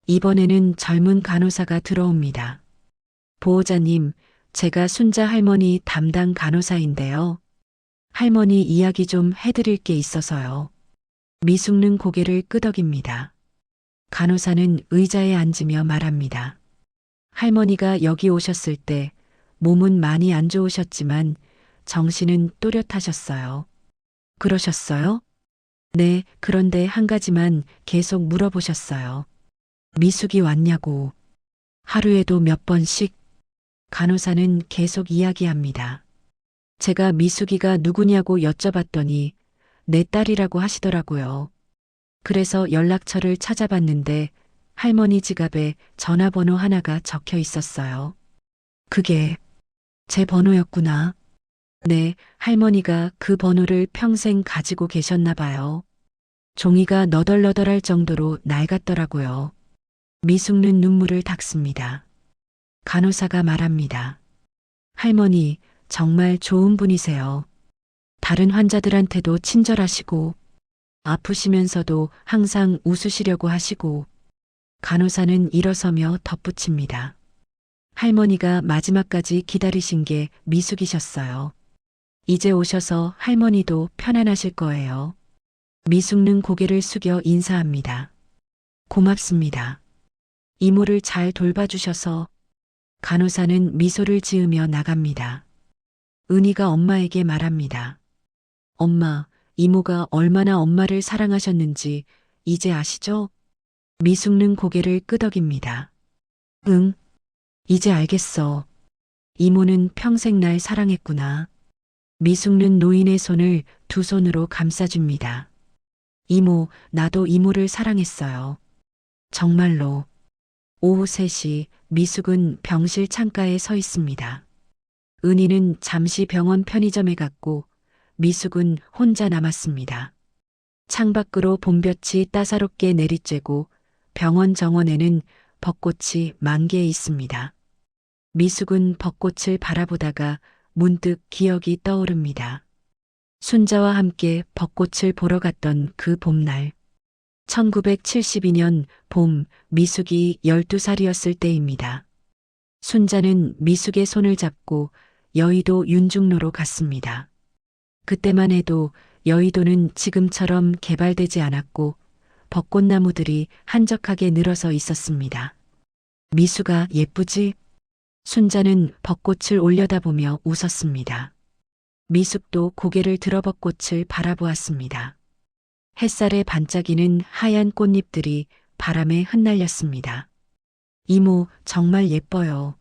이번에는 젊은 간호사가 들어옵니다. 보호자님, 제가 순자 할머니 담당 간호사인데요. 할머니 이야기 좀 해드릴 게 있어서요. 미숙는 고개를 끄덕입니다. 간호사는 의자에 앉으며 말합니다. 할머니가 여기 오셨을 때 몸은 많이 안 좋으셨지만 정신은 또렷하셨어요. 그러셨어요? 네, 그런데 한 가지만 계속 물어보셨어요. 미숙이 왔냐고. 하루에도 몇 번씩. 간호사는 계속 이야기합니다. 제가 미숙이가 누구냐고 여쭤봤더니 내 딸이라고 하시더라고요. 그래서 연락처를 찾아봤는데 할머니 지갑에 전화번호 하나가 적혀 있었어요. 그게 제 번호였구나. 네, 할머니가 그 번호를 평생 가지고 계셨나 봐요. 종이가 너덜너덜할 정도로 낡았더라고요. 미숙는 눈물을 닦습니다. 간호사가 말합니다. 할머니, 정말 좋은 분이세요. 다른 환자들한테도 친절하시고, 아프시면서도 항상 웃으시려고 하시고, 간호사는 일어서며 덧붙입니다. 할머니가 마지막까지 기다리신 게 미숙이셨어요. 이제 오셔서 할머니도 편안하실 거예요. 미숙는 고개를 숙여 인사합니다. 고맙습니다. 이모를 잘 돌봐주셔서. 간호사는 미소를 지으며 나갑니다. 은희가 엄마에게 말합니다. 엄마, 이모가 얼마나 엄마를 사랑하셨는지 이제 아시죠? 미숙는 고개를 끄덕입니다. 응, 이제 알겠어. 이모는 평생 날 사랑했구나. 미숙는 노인의 손을 두 손으로 감싸줍니다. 이모, 나도 이모를 사랑했어요. 정말로. 오후 3시 미숙은 병실 창가에 서 있습니다. 은희는 잠시 병원 편의점에 갔고 미숙은 혼자 남았습니다. 창밖으로 봄볕이 따사롭게 내리쬐고 병원 정원에는 벚꽃이 만개해 있습니다. 미숙은 벚꽃을 바라보다가 문득 기억이 떠오릅니다. 순자와 함께 벚꽃을 보러 갔던 그 봄날. 1972년 봄 미숙이 12살이었을 때입니다. 순자는 미숙의 손을 잡고 여의도 윤중로로 갔습니다. 그때만 해도 여의도는 지금처럼 개발되지 않았고 벚꽃나무들이 한적하게 늘어서 있었습니다. 미숙아, 예쁘지? 순자는 벚꽃을 올려다보며 웃었습니다. 미숙도 고개를 들어 벚꽃을 바라보았습니다. 햇살에 반짝이는 하얀 꽃잎들이 바람에 흩날렸습니다. 이모, 정말 예뻐요.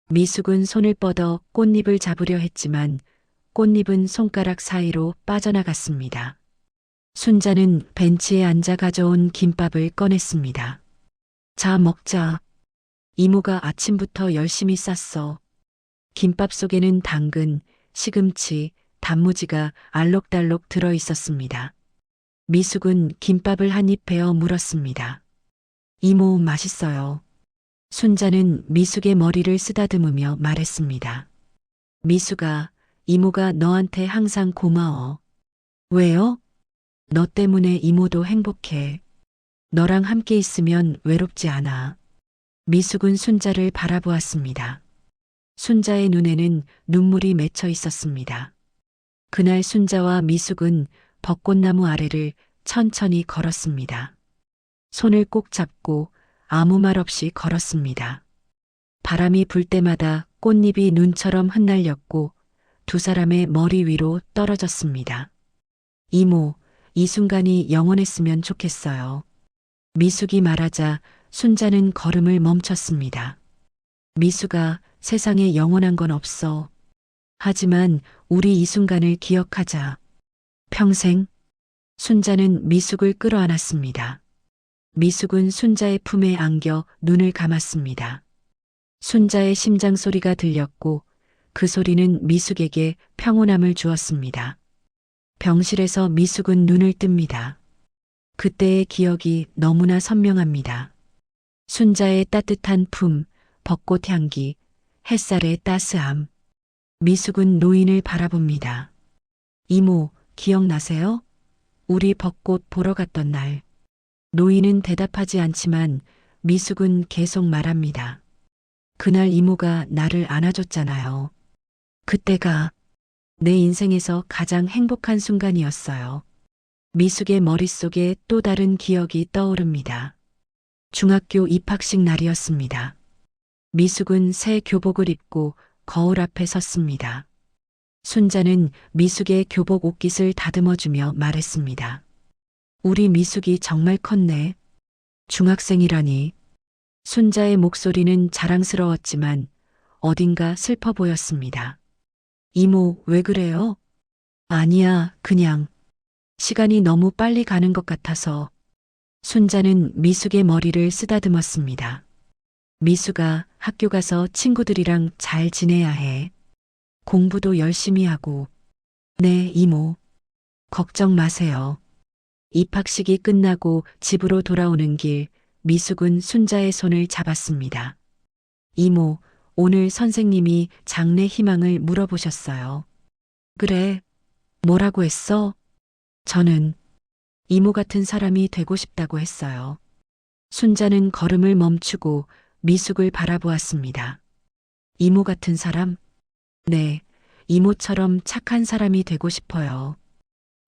미숙은 손을 뻗어 꽃잎을 잡으려 했지만 꽃잎은 손가락 사이로 빠져나갔습니다. 순자는 벤치에 앉아 가져온 김밥을 꺼냈습니다. 자, 먹자. 이모가 아침부터 열심히 쌌어. 김밥 속에는 당근, 시금치, 단무지가 알록달록 들어 있었습니다. 미숙은 김밥을 한 입 베어 물었습니다. 이모, 맛있어요. 순자는 미숙의 머리를 쓰다듬으며 말했습니다. 미숙아, 이모가 너한테 항상 고마워. 왜요? 너 때문에 이모도 행복해. 너랑 함께 있으면 외롭지 않아. 미숙은 순자를 바라보았습니다. 순자의 눈에는 눈물이 맺혀 있었습니다. 그날 순자와 미숙은 벚꽃나무 아래를 천천히 걸었습니다. 손을 꼭 잡고 아무 말 없이 걸었습니다. 바람이 불 때마다 꽃잎이 눈처럼 흩날렸고 두 사람의 머리 위로 떨어졌습니다. 이모, 이 순간이 영원했으면 좋겠어요. 미숙이 말하자 순자는 걸음을 멈췄습니다. 미숙아, 세상에 영원한 건 없어. 하지만 우리 이 순간을 기억하자. 평생. 순자는 미숙을 끌어안았습니다. 미숙은 순자의 품에 안겨 눈을 감았습니다. 순자의 심장 소리가 들렸고 그 소리는 미숙에게 평온함을 주었습니다. 병실에서 미숙은 눈을 뜹니다. 그때의 기억이 너무나 선명합니다. 순자의 따뜻한 품, 벚꽃 향기, 햇살의 따스함. 미숙은 노인을 바라봅니다. 이모, 기억나세요? 우리 벚꽃 보러 갔던 날. 노인은 대답하지 않지만 미숙은 계속 말합니다. 그날 이모가 나를 안아줬잖아요. 그때가 내 인생에서 가장 행복한 순간이었어요. 미숙의 머릿속에 또 다른 기억이 떠오릅니다. 중학교 입학식 날이었습니다. 미숙은 새 교복을 입고 거울 앞에 섰습니다. 순자는 미숙의 교복 옷깃을 다듬어주며 말했습니다. 우리 미숙이 정말 컸네. 중학생이라니. 순자의 목소리는 자랑스러웠지만 어딘가 슬퍼 보였습니다. 이모, 왜 그래요? 아니야, 그냥. 시간이 너무 빨리 가는 것 같아서. 순자는 미숙의 머리를 쓰다듬었습니다. 미숙아, 학교 가서 친구들이랑 잘 지내야 해. 공부도 열심히 하고. 네, 이모. 걱정 마세요. 입학식이 끝나고 집으로 돌아오는 길, 미숙은 순자의 손을 잡았습니다. 이모, 오늘 선생님이 장래 희망을 물어보셨어요. 그래, 뭐라고 했어? 저는 이모 같은 사람이 되고 싶다고 했어요. 순자는 걸음을 멈추고 미숙을 바라보았습니다. 이모 같은 사람? 네, 이모처럼 착한 사람이 되고 싶어요.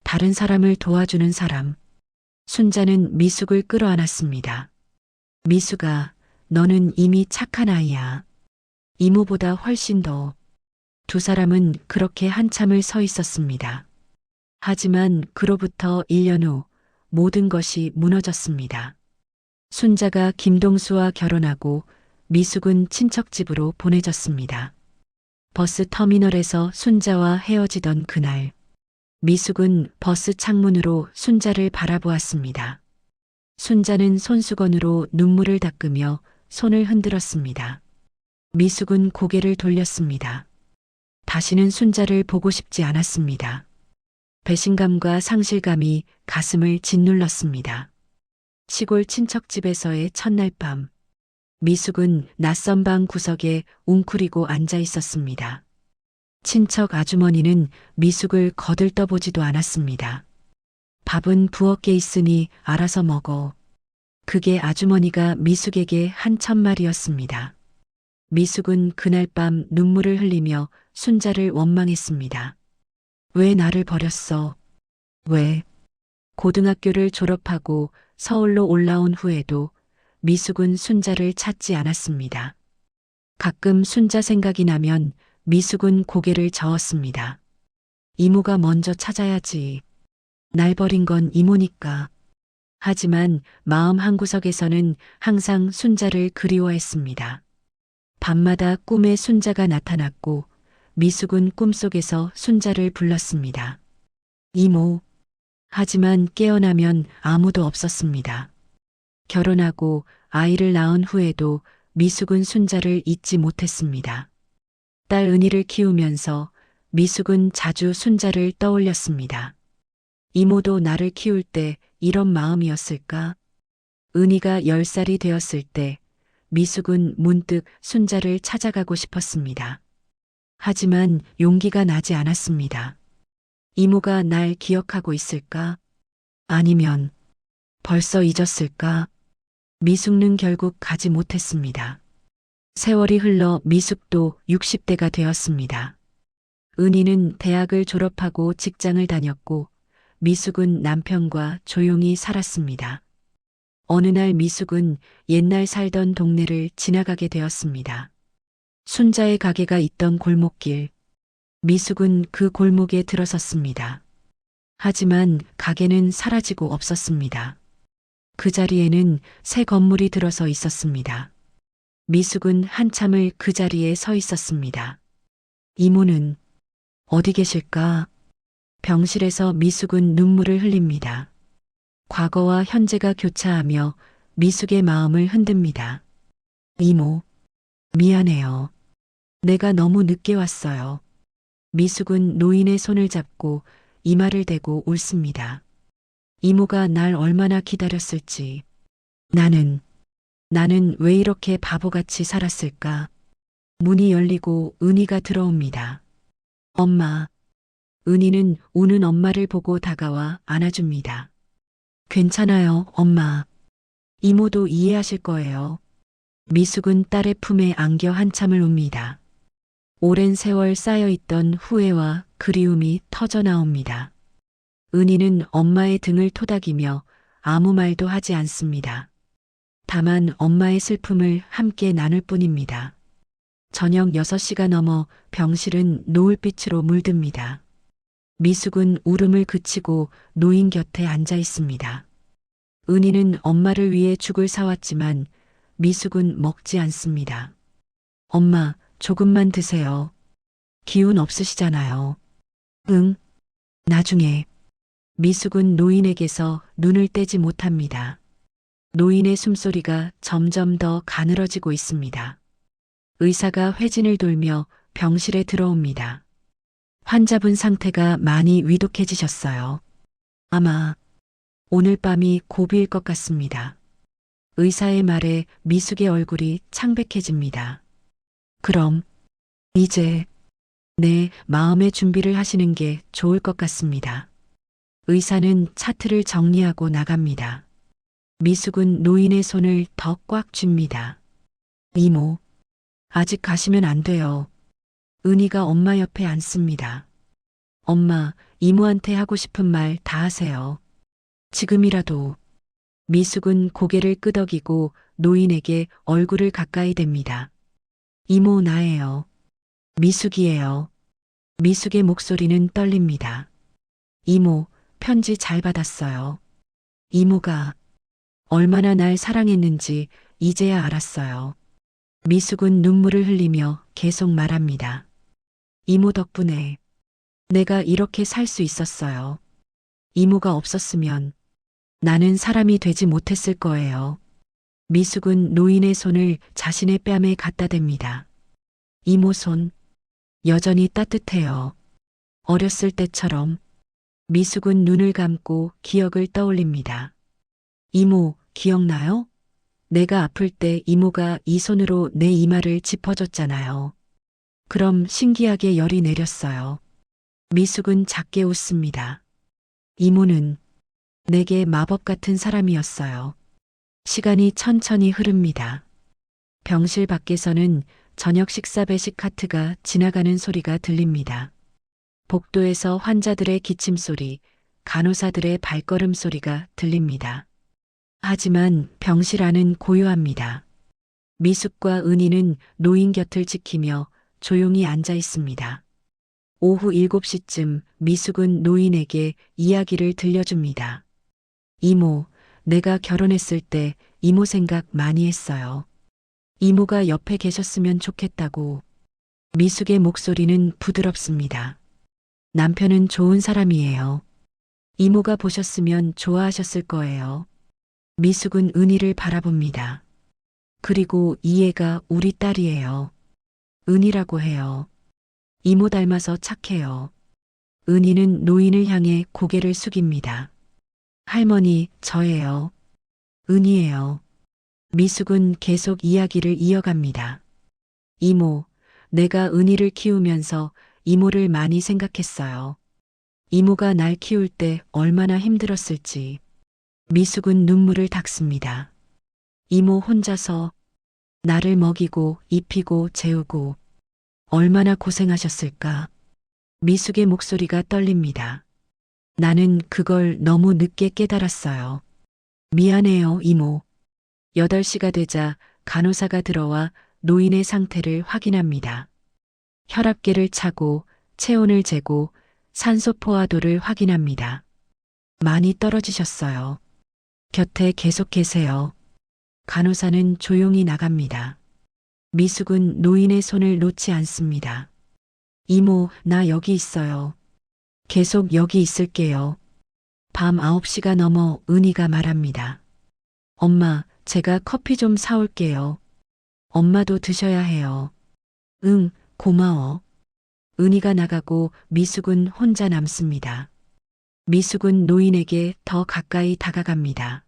다른 사람을 도와주는 사람. 순자는 미숙을 끌어안았습니다. 미숙아, 너는 이미 착한 아이야. 이모보다 훨씬 더. 두 사람은 그렇게 한참을 서 있었습니다. 하지만 그로부터 1년 후 모든 것이 무너졌습니다. 순자가 김동수와 결혼하고 미숙은 친척 집으로 보내졌습니다. 버스 터미널에서 순자와 헤어지던 그날, 미숙은 버스 창문으로 순자를 바라보았습니다. 순자는 손수건으로 눈물을 닦으며 손을 흔들었습니다. 미숙은 고개를 돌렸습니다. 다시는 순자를 보고 싶지 않았습니다. 배신감과 상실감이 가슴을 짓눌렀습니다. 시골 친척집에서의 첫날 밤, 미숙은 낯선 방 구석에 웅크리고 앉아 있었습니다. 친척 아주머니는 미숙을 거들떠보지도 않았습니다. 밥은 부엌에 있으니 알아서 먹어. 그게 아주머니가 미숙에게 한 첫말이었습니다. 미숙은 그날 밤 눈물을 흘리며 순자를 원망했습니다. 왜 나를 버렸어? 왜? 고등학교를 졸업하고 서울로 올라온 후에도 미숙은 순자를 찾지 않았습니다. 가끔 순자 생각이 나면 미숙은 고개를 저었습니다. 이모가 먼저 찾아야지. 날 버린 건 이모니까. 하지만 마음 한구석에서는 항상 순자를 그리워했습니다. 밤마다 꿈에 순자가 나타났고 미숙은 꿈속에서 순자를 불렀습니다. 이모. 하지만 깨어나면 아무도 없었습니다. 결혼하고 아이를 낳은 후에도 미숙은 순자를 잊지 못했습니다. 딸 은희를 키우면서 미숙은 자주 순자를 떠올렸습니다. 이모도 나를 키울 때 이런 마음이었을까? 은희가 10살이 되었을 때 미숙은 문득 순자를 찾아가고 싶었습니다. 하지만 용기가 나지 않았습니다. 이모가 날 기억하고 있을까? 아니면 벌써 잊었을까? 미숙는 결국 가지 못했습니다. 세월이 흘러 미숙도 60대가 되었습니다. 은희는 대학을 졸업하고 직장을 다녔고 미숙은 남편과 조용히 살았습니다. 어느 날 미숙은 옛날 살던 동네를 지나가게 되었습니다. 순자의 가게가 있던 골목길. 미숙은 그 골목에 들어섰습니다. 하지만 가게는 사라지고 없었습니다. 그 자리에는 새 건물이 들어서 있었습니다. 미숙은 한참을 그 자리에 서 있었습니다. 이모는 어디 계실까? 병실에서 미숙은 눈물을 흘립니다. 과거와 현재가 교차하며 미숙의 마음을 흔듭니다. 이모, 미안해요. 내가 너무 늦게 왔어요. 미숙은 노인의 손을 잡고 이마를 대고 울습니다. 이모가 날 얼마나 기다렸을지. 나는 왜 이렇게 바보같이 살았을까? 문이 열리고 은희가 들어옵니다. 엄마. 은희는 우는 엄마를 보고 다가와 안아줍니다. 괜찮아요, 엄마. 이모도 이해하실 거예요. 미숙은 딸의 품에 안겨 한참을 웁니다. 오랜 세월 쌓여있던 후회와 그리움이 터져 나옵니다. 은희는 엄마의 등을 토닥이며 아무 말도 하지 않습니다. 다만 엄마의 슬픔을 함께 나눌 뿐입니다. 저녁 6시가 넘어 병실은 노을빛으로 물듭니다. 미숙은 울음을 그치고 노인 곁에 앉아 있습니다. 은희는 엄마를 위해 죽을 사왔지만 미숙은 먹지 않습니다. 엄마, 조금만 드세요. 기운 없으시잖아요. 응, 나중에. 미숙은 노인에게서 눈을 떼지 못합니다. 노인의 숨소리가 점점 더 가늘어지고 있습니다. 의사가 회진을 돌며 병실에 들어옵니다. 환자분 상태가 많이 위독해지셨어요. 아마 오늘 밤이 고비일 것 같습니다. 의사의 말에 미숙의 얼굴이 창백해집니다. 그럼 이제 내 마음의 준비를 하시는 게 좋을 것 같습니다. 의사는 차트를 정리하고 나갑니다. 미숙은 노인의 손을 더 꽉 쥡니다. 이모, 아직 가시면 안 돼요. 은희가 엄마 옆에 앉습니다. 엄마, 이모한테 하고 싶은 말 다 하세요. 지금이라도. 미숙은 고개를 끄덕이고 노인에게 얼굴을 가까이 댑니다. 이모 나예요. 미숙이에요. 미숙의 목소리는 떨립니다. 이모, 편지 잘 받았어요. 이모가 얼마나 날 사랑했는지 이제야 알았어요. 미숙은 눈물을 흘리며 계속 말합니다. 이모 덕분에 내가 이렇게 살 수 있었어요. 이모가 없었으면 나는 사람이 되지 못했을 거예요. 미숙은 노인의 손을 자신의 뺨에 갖다 댑니다. 이모 손, 여전히 따뜻해요. 어렸을 때처럼. 미숙은 눈을 감고 기억을 떠올립니다. 이모, 기억나요? 내가 아플 때 이모가 이 손으로 내 이마를 짚어줬잖아요. 그럼 신기하게 열이 내렸어요. 미숙은 작게 웃습니다. 이모는 내게 마법 같은 사람이었어요. 시간이 천천히 흐릅니다. 병실 밖에서는 저녁 식사 배식 카트가 지나가는 소리가 들립니다. 복도에서 환자들의 기침 소리, 간호사들의 발걸음 소리가 들립니다. 하지만 병실 안은 고요합니다. 미숙과 은희는 노인 곁을 지키며 조용히 앉아 있습니다. 오후 7시쯤 미숙은 노인에게 이야기를 들려줍니다. 이모, 내가 결혼했을 때 이모 생각 많이 했어요. 이모가 옆에 계셨으면 좋겠다고. 미숙의 목소리는 부드럽습니다. 남편은 좋은 사람이에요. 이모가 보셨으면 좋아하셨을 거예요. 미숙은 은희를 바라봅니다. 그리고 이 애가 우리 딸이에요. 은희라고 해요. 이모 닮아서 착해요. 은희는 노인을 향해 고개를 숙입니다. 할머니, 저예요. 은희예요. 미숙은 계속 이야기를 이어갑니다. 이모, 내가 은희를 키우면서 이모를 많이 생각했어요. 이모가 날 키울 때 얼마나 힘들었을지. 미숙은 눈물을 닦습니다. 이모 혼자서 나를 먹이고 입히고 재우고 얼마나 고생하셨을까. 미숙의 목소리가 떨립니다. 나는 그걸 너무 늦게 깨달았어요. 미안해요, 이모. 8시가 되자 간호사가 들어와 노인의 상태를 확인합니다. 혈압계를 차고 체온을 재고 산소 포화도를 확인합니다. 많이 떨어지셨어요. 곁에 계속 계세요. 간호사는 조용히 나갑니다. 미숙은 노인의 손을 놓지 않습니다. 이모, 나 여기 있어요. 계속 여기 있을게요. 밤 9시가 넘어 은희가 말합니다. 엄마, 제가 커피 좀 사올게요. 엄마도 드셔야 해요. 응, 고마워. 은희가 나가고 미숙은 혼자 남습니다. 미숙은 노인에게 더 가까이 다가갑니다.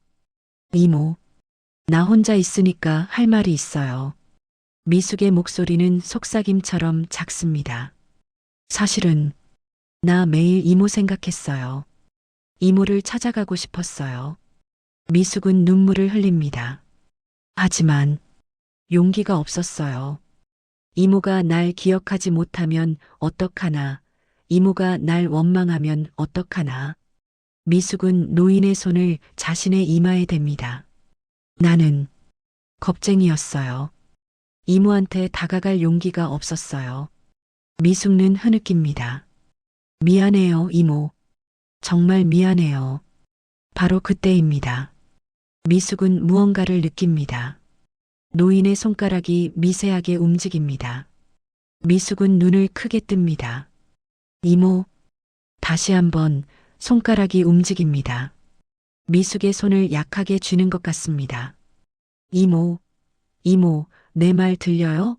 이모, 나 혼자 있으니까 할 말이 있어요. 미숙의 목소리는 속삭임처럼 작습니다. 사실은 나 매일 이모 생각했어요. 이모를 찾아가고 싶었어요. 미숙은 눈물을 흘립니다. 하지만 용기가 없었어요. 이모가 날 기억하지 못하면 어떡하나, 이모가 날 원망하면 어떡하나. 미숙은 노인의 손을 자신의 이마에 댑니다. 나는 겁쟁이였어요. 이모한테 다가갈 용기가 없었어요. 미숙는 흐느낍니다. 미안해요, 이모. 정말 미안해요. 바로 그때입니다. 미숙은 무언가를 느낍니다. 노인의 손가락이 미세하게 움직입니다. 미숙은 눈을 크게 뜹니다. 이모, 다시 한번 손가락이 움직입니다. 미숙의 손을 약하게 쥐는 것 같습니다. 이모, 이모, 내 말 들려요?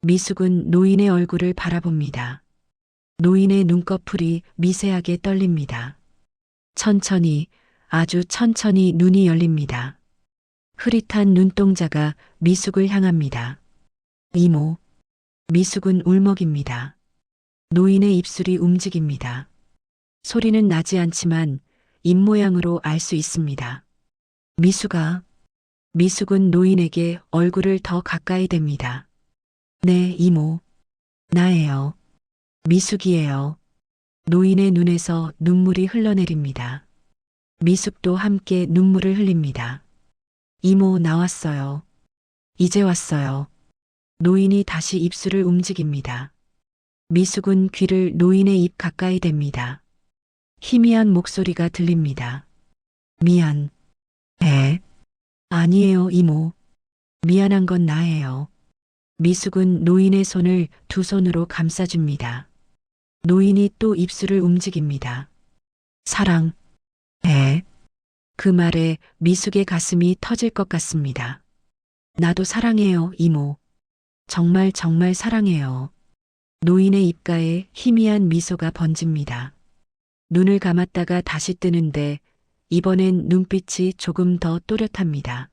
미숙은 노인의 얼굴을 바라봅니다. 노인의 눈꺼풀이 미세하게 떨립니다. 천천히, 아주 천천히 눈이 열립니다. 흐릿한 눈동자가 미숙을 향합니다. 이모. 미숙은 울먹입니다. 노인의 입술이 움직입니다. 소리는 나지 않지만 입모양으로 알 수 있습니다. 미숙아. 미숙은 노인에게 얼굴을 더 가까이 댑니다. 네, 이모. 나예요. 미숙이에요. 노인의 눈에서 눈물이 흘러내립니다. 미숙도 함께 눈물을 흘립니다. 이모 나왔어요. 이제 왔어요. 노인이 다시 입술을 움직입니다. 미숙은 귀를 노인의 입 가까이 댑니다. 희미한 목소리가 들립니다. 미안. 아니에요, 이모. 미안한 건 나예요. 미숙은 노인의 손을 두 손으로 감싸줍니다. 노인이 또 입술을 움직입니다. 사랑. 그 말에 미숙의 가슴이 터질 것 같습니다. 나도 사랑해요, 이모. 정말 정말 사랑해요. 노인의 입가에 희미한 미소가 번집니다. 눈을 감았다가 다시 뜨는데 이번엔 눈빛이 조금 더 또렷합니다.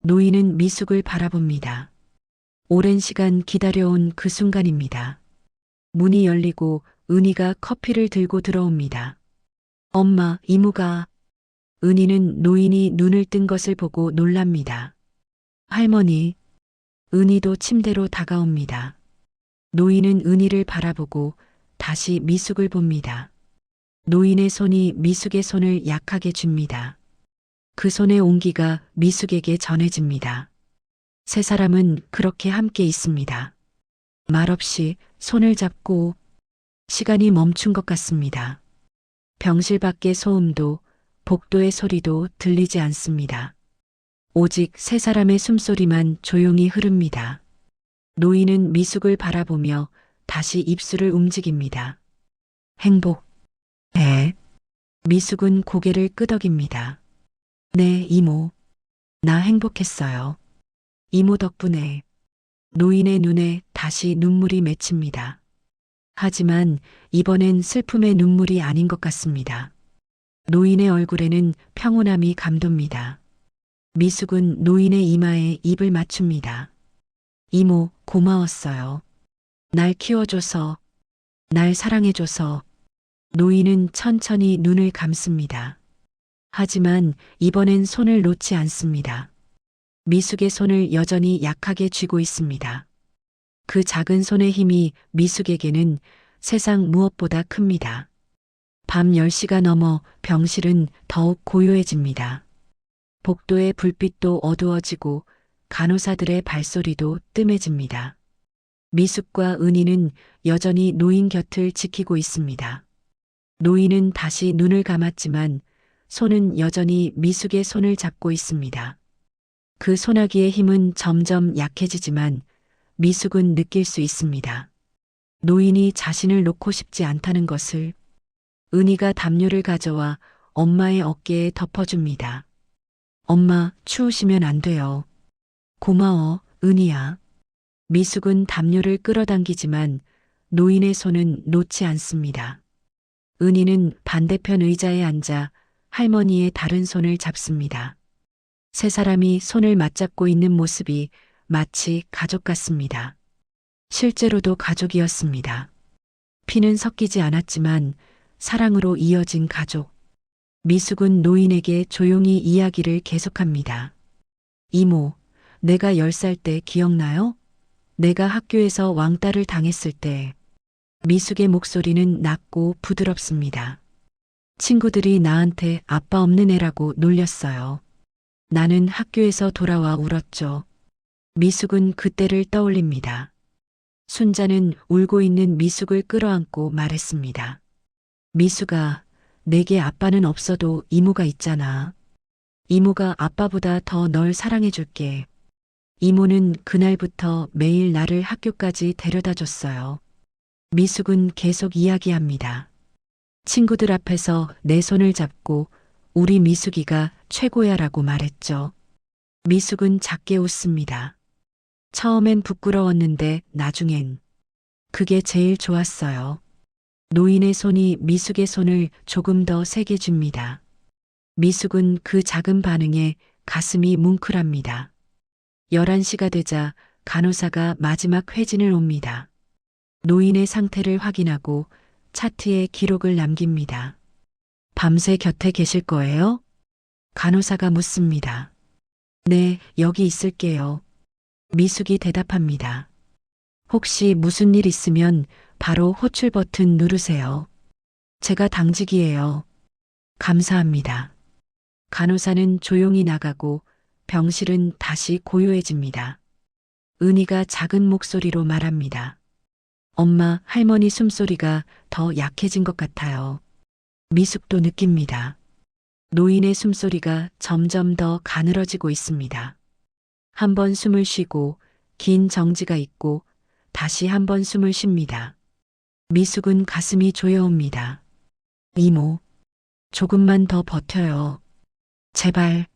노인은 미숙을 바라봅니다. 오랜 시간 기다려온 그 순간입니다. 문이 열리고 은희가 커피를 들고 들어옵니다. 엄마, 이모가. 은희는 노인이 눈을 뜬 것을 보고 놀랍니다. 할머니. 은희도 침대로 다가옵니다. 노인은 은희를 바라보고 다시 미숙을 봅니다. 노인의 손이 미숙의 손을 약하게 줍니다. 그 손의 온기가 미숙에게 전해집니다. 세 사람은 그렇게 함께 있습니다. 말없이 손을 잡고 시간이 멈춘 것 같습니다. 병실 밖의 소음도 복도의 소리도 들리지 않습니다. 오직 세 사람의 숨소리만 조용히 흐릅니다. 노인은 미숙을 바라보며 다시 입술을 움직입니다. 행복. 미숙은 고개를 끄덕입니다. 네, 이모. 나 행복했어요. 이모 덕분에. 노인의 눈에 다시 눈물이 맺힙니다. 하지만 이번엔 슬픔의 눈물이 아닌 것 같습니다. 노인의 얼굴에는 평온함이 감돕니다. 미숙은 노인의 이마에 입을 맞춥니다. 이모, 고마웠어요. 날 키워줘서, 날 사랑해줘서. 노인은 천천히 눈을 감습니다. 하지만 이번엔 손을 놓지 않습니다. 미숙의 손을 여전히 약하게 쥐고 있습니다. 그 작은 손의 힘이 미숙에게는 세상 무엇보다 큽니다. 밤 10시가 넘어 병실은 더욱 고요해집니다. 복도의 불빛도 어두워지고 간호사들의 발소리도 뜸해집니다. 미숙과 은희는 여전히 노인 곁을 지키고 있습니다. 노인은 다시 눈을 감았지만 손은 여전히 미숙의 손을 잡고 있습니다. 그 소나기의 힘은 점점 약해지지만 미숙은 느낄 수 있습니다. 노인이 자신을 놓고 싶지 않다는 것을. 은희가 담요를 가져와 엄마의 어깨에 덮어줍니다. 엄마, 추우시면 안 돼요. 고마워, 은희야. 미숙은 담요를 끌어당기지만 노인의 손은 놓지 않습니다. 은희는 반대편 의자에 앉아 할머니의 다른 손을 잡습니다. 세 사람이 손을 맞잡고 있는 모습이 마치 가족 같습니다. 실제로도 가족이었습니다. 피는 섞이지 않았지만 사랑으로 이어진 가족. 미숙은 노인에게 조용히 이야기를 계속합니다. 이모, 내가 10살 때 기억나요? 내가 학교에서 왕따를 당했을 때. 미숙의 목소리는 낮고 부드럽습니다. 친구들이 나한테 아빠 없는 애라고 놀렸어요. 나는 학교에서 돌아와 울었죠. 미숙은 그때를 떠올립니다. 순자는 울고 있는 미숙을 끌어안고 말했습니다. 미숙아, 내게 아빠는 없어도 이모가 있잖아. 이모가 아빠보다 더 널 사랑해줄게. 이모는 그날부터 매일 나를 학교까지 데려다 줬어요. 미숙은 계속 이야기합니다. 친구들 앞에서 내 손을 잡고 우리 미숙이가 최고야라고 말했죠. 미숙은 작게 웃습니다. 처음엔 부끄러웠는데 나중엔 그게 제일 좋았어요. 노인의 손이 미숙의 손을 조금 더 세게 줍니다. 미숙은 그 작은 반응에 가슴이 뭉클합니다. 11시가 되자 간호사가 마지막 회진을 옵니다. 노인의 상태를 확인하고 차트에 기록을 남깁니다. 밤새 곁에 계실 거예요? 간호사가 묻습니다. 네, 여기 있을게요. 미숙이 대답합니다. 혹시 무슨 일 있으면 바로 호출 버튼 누르세요. 제가 당직이에요. 감사합니다. 간호사는 조용히 나가고 병실은 다시 고요해집니다. 은희가 작은 목소리로 말합니다. 엄마, 할머니 숨소리가 더 약해진 것 같아요. 미숙도 느낍니다. 노인의 숨소리가 점점 더 가늘어지고 있습니다. 한 번 숨을 쉬고 긴 정지가 있고 다시 한 번 숨을 쉽니다. 미숙은 가슴이 조여옵니다. 이모, 조금만 더 버텨요. 제발.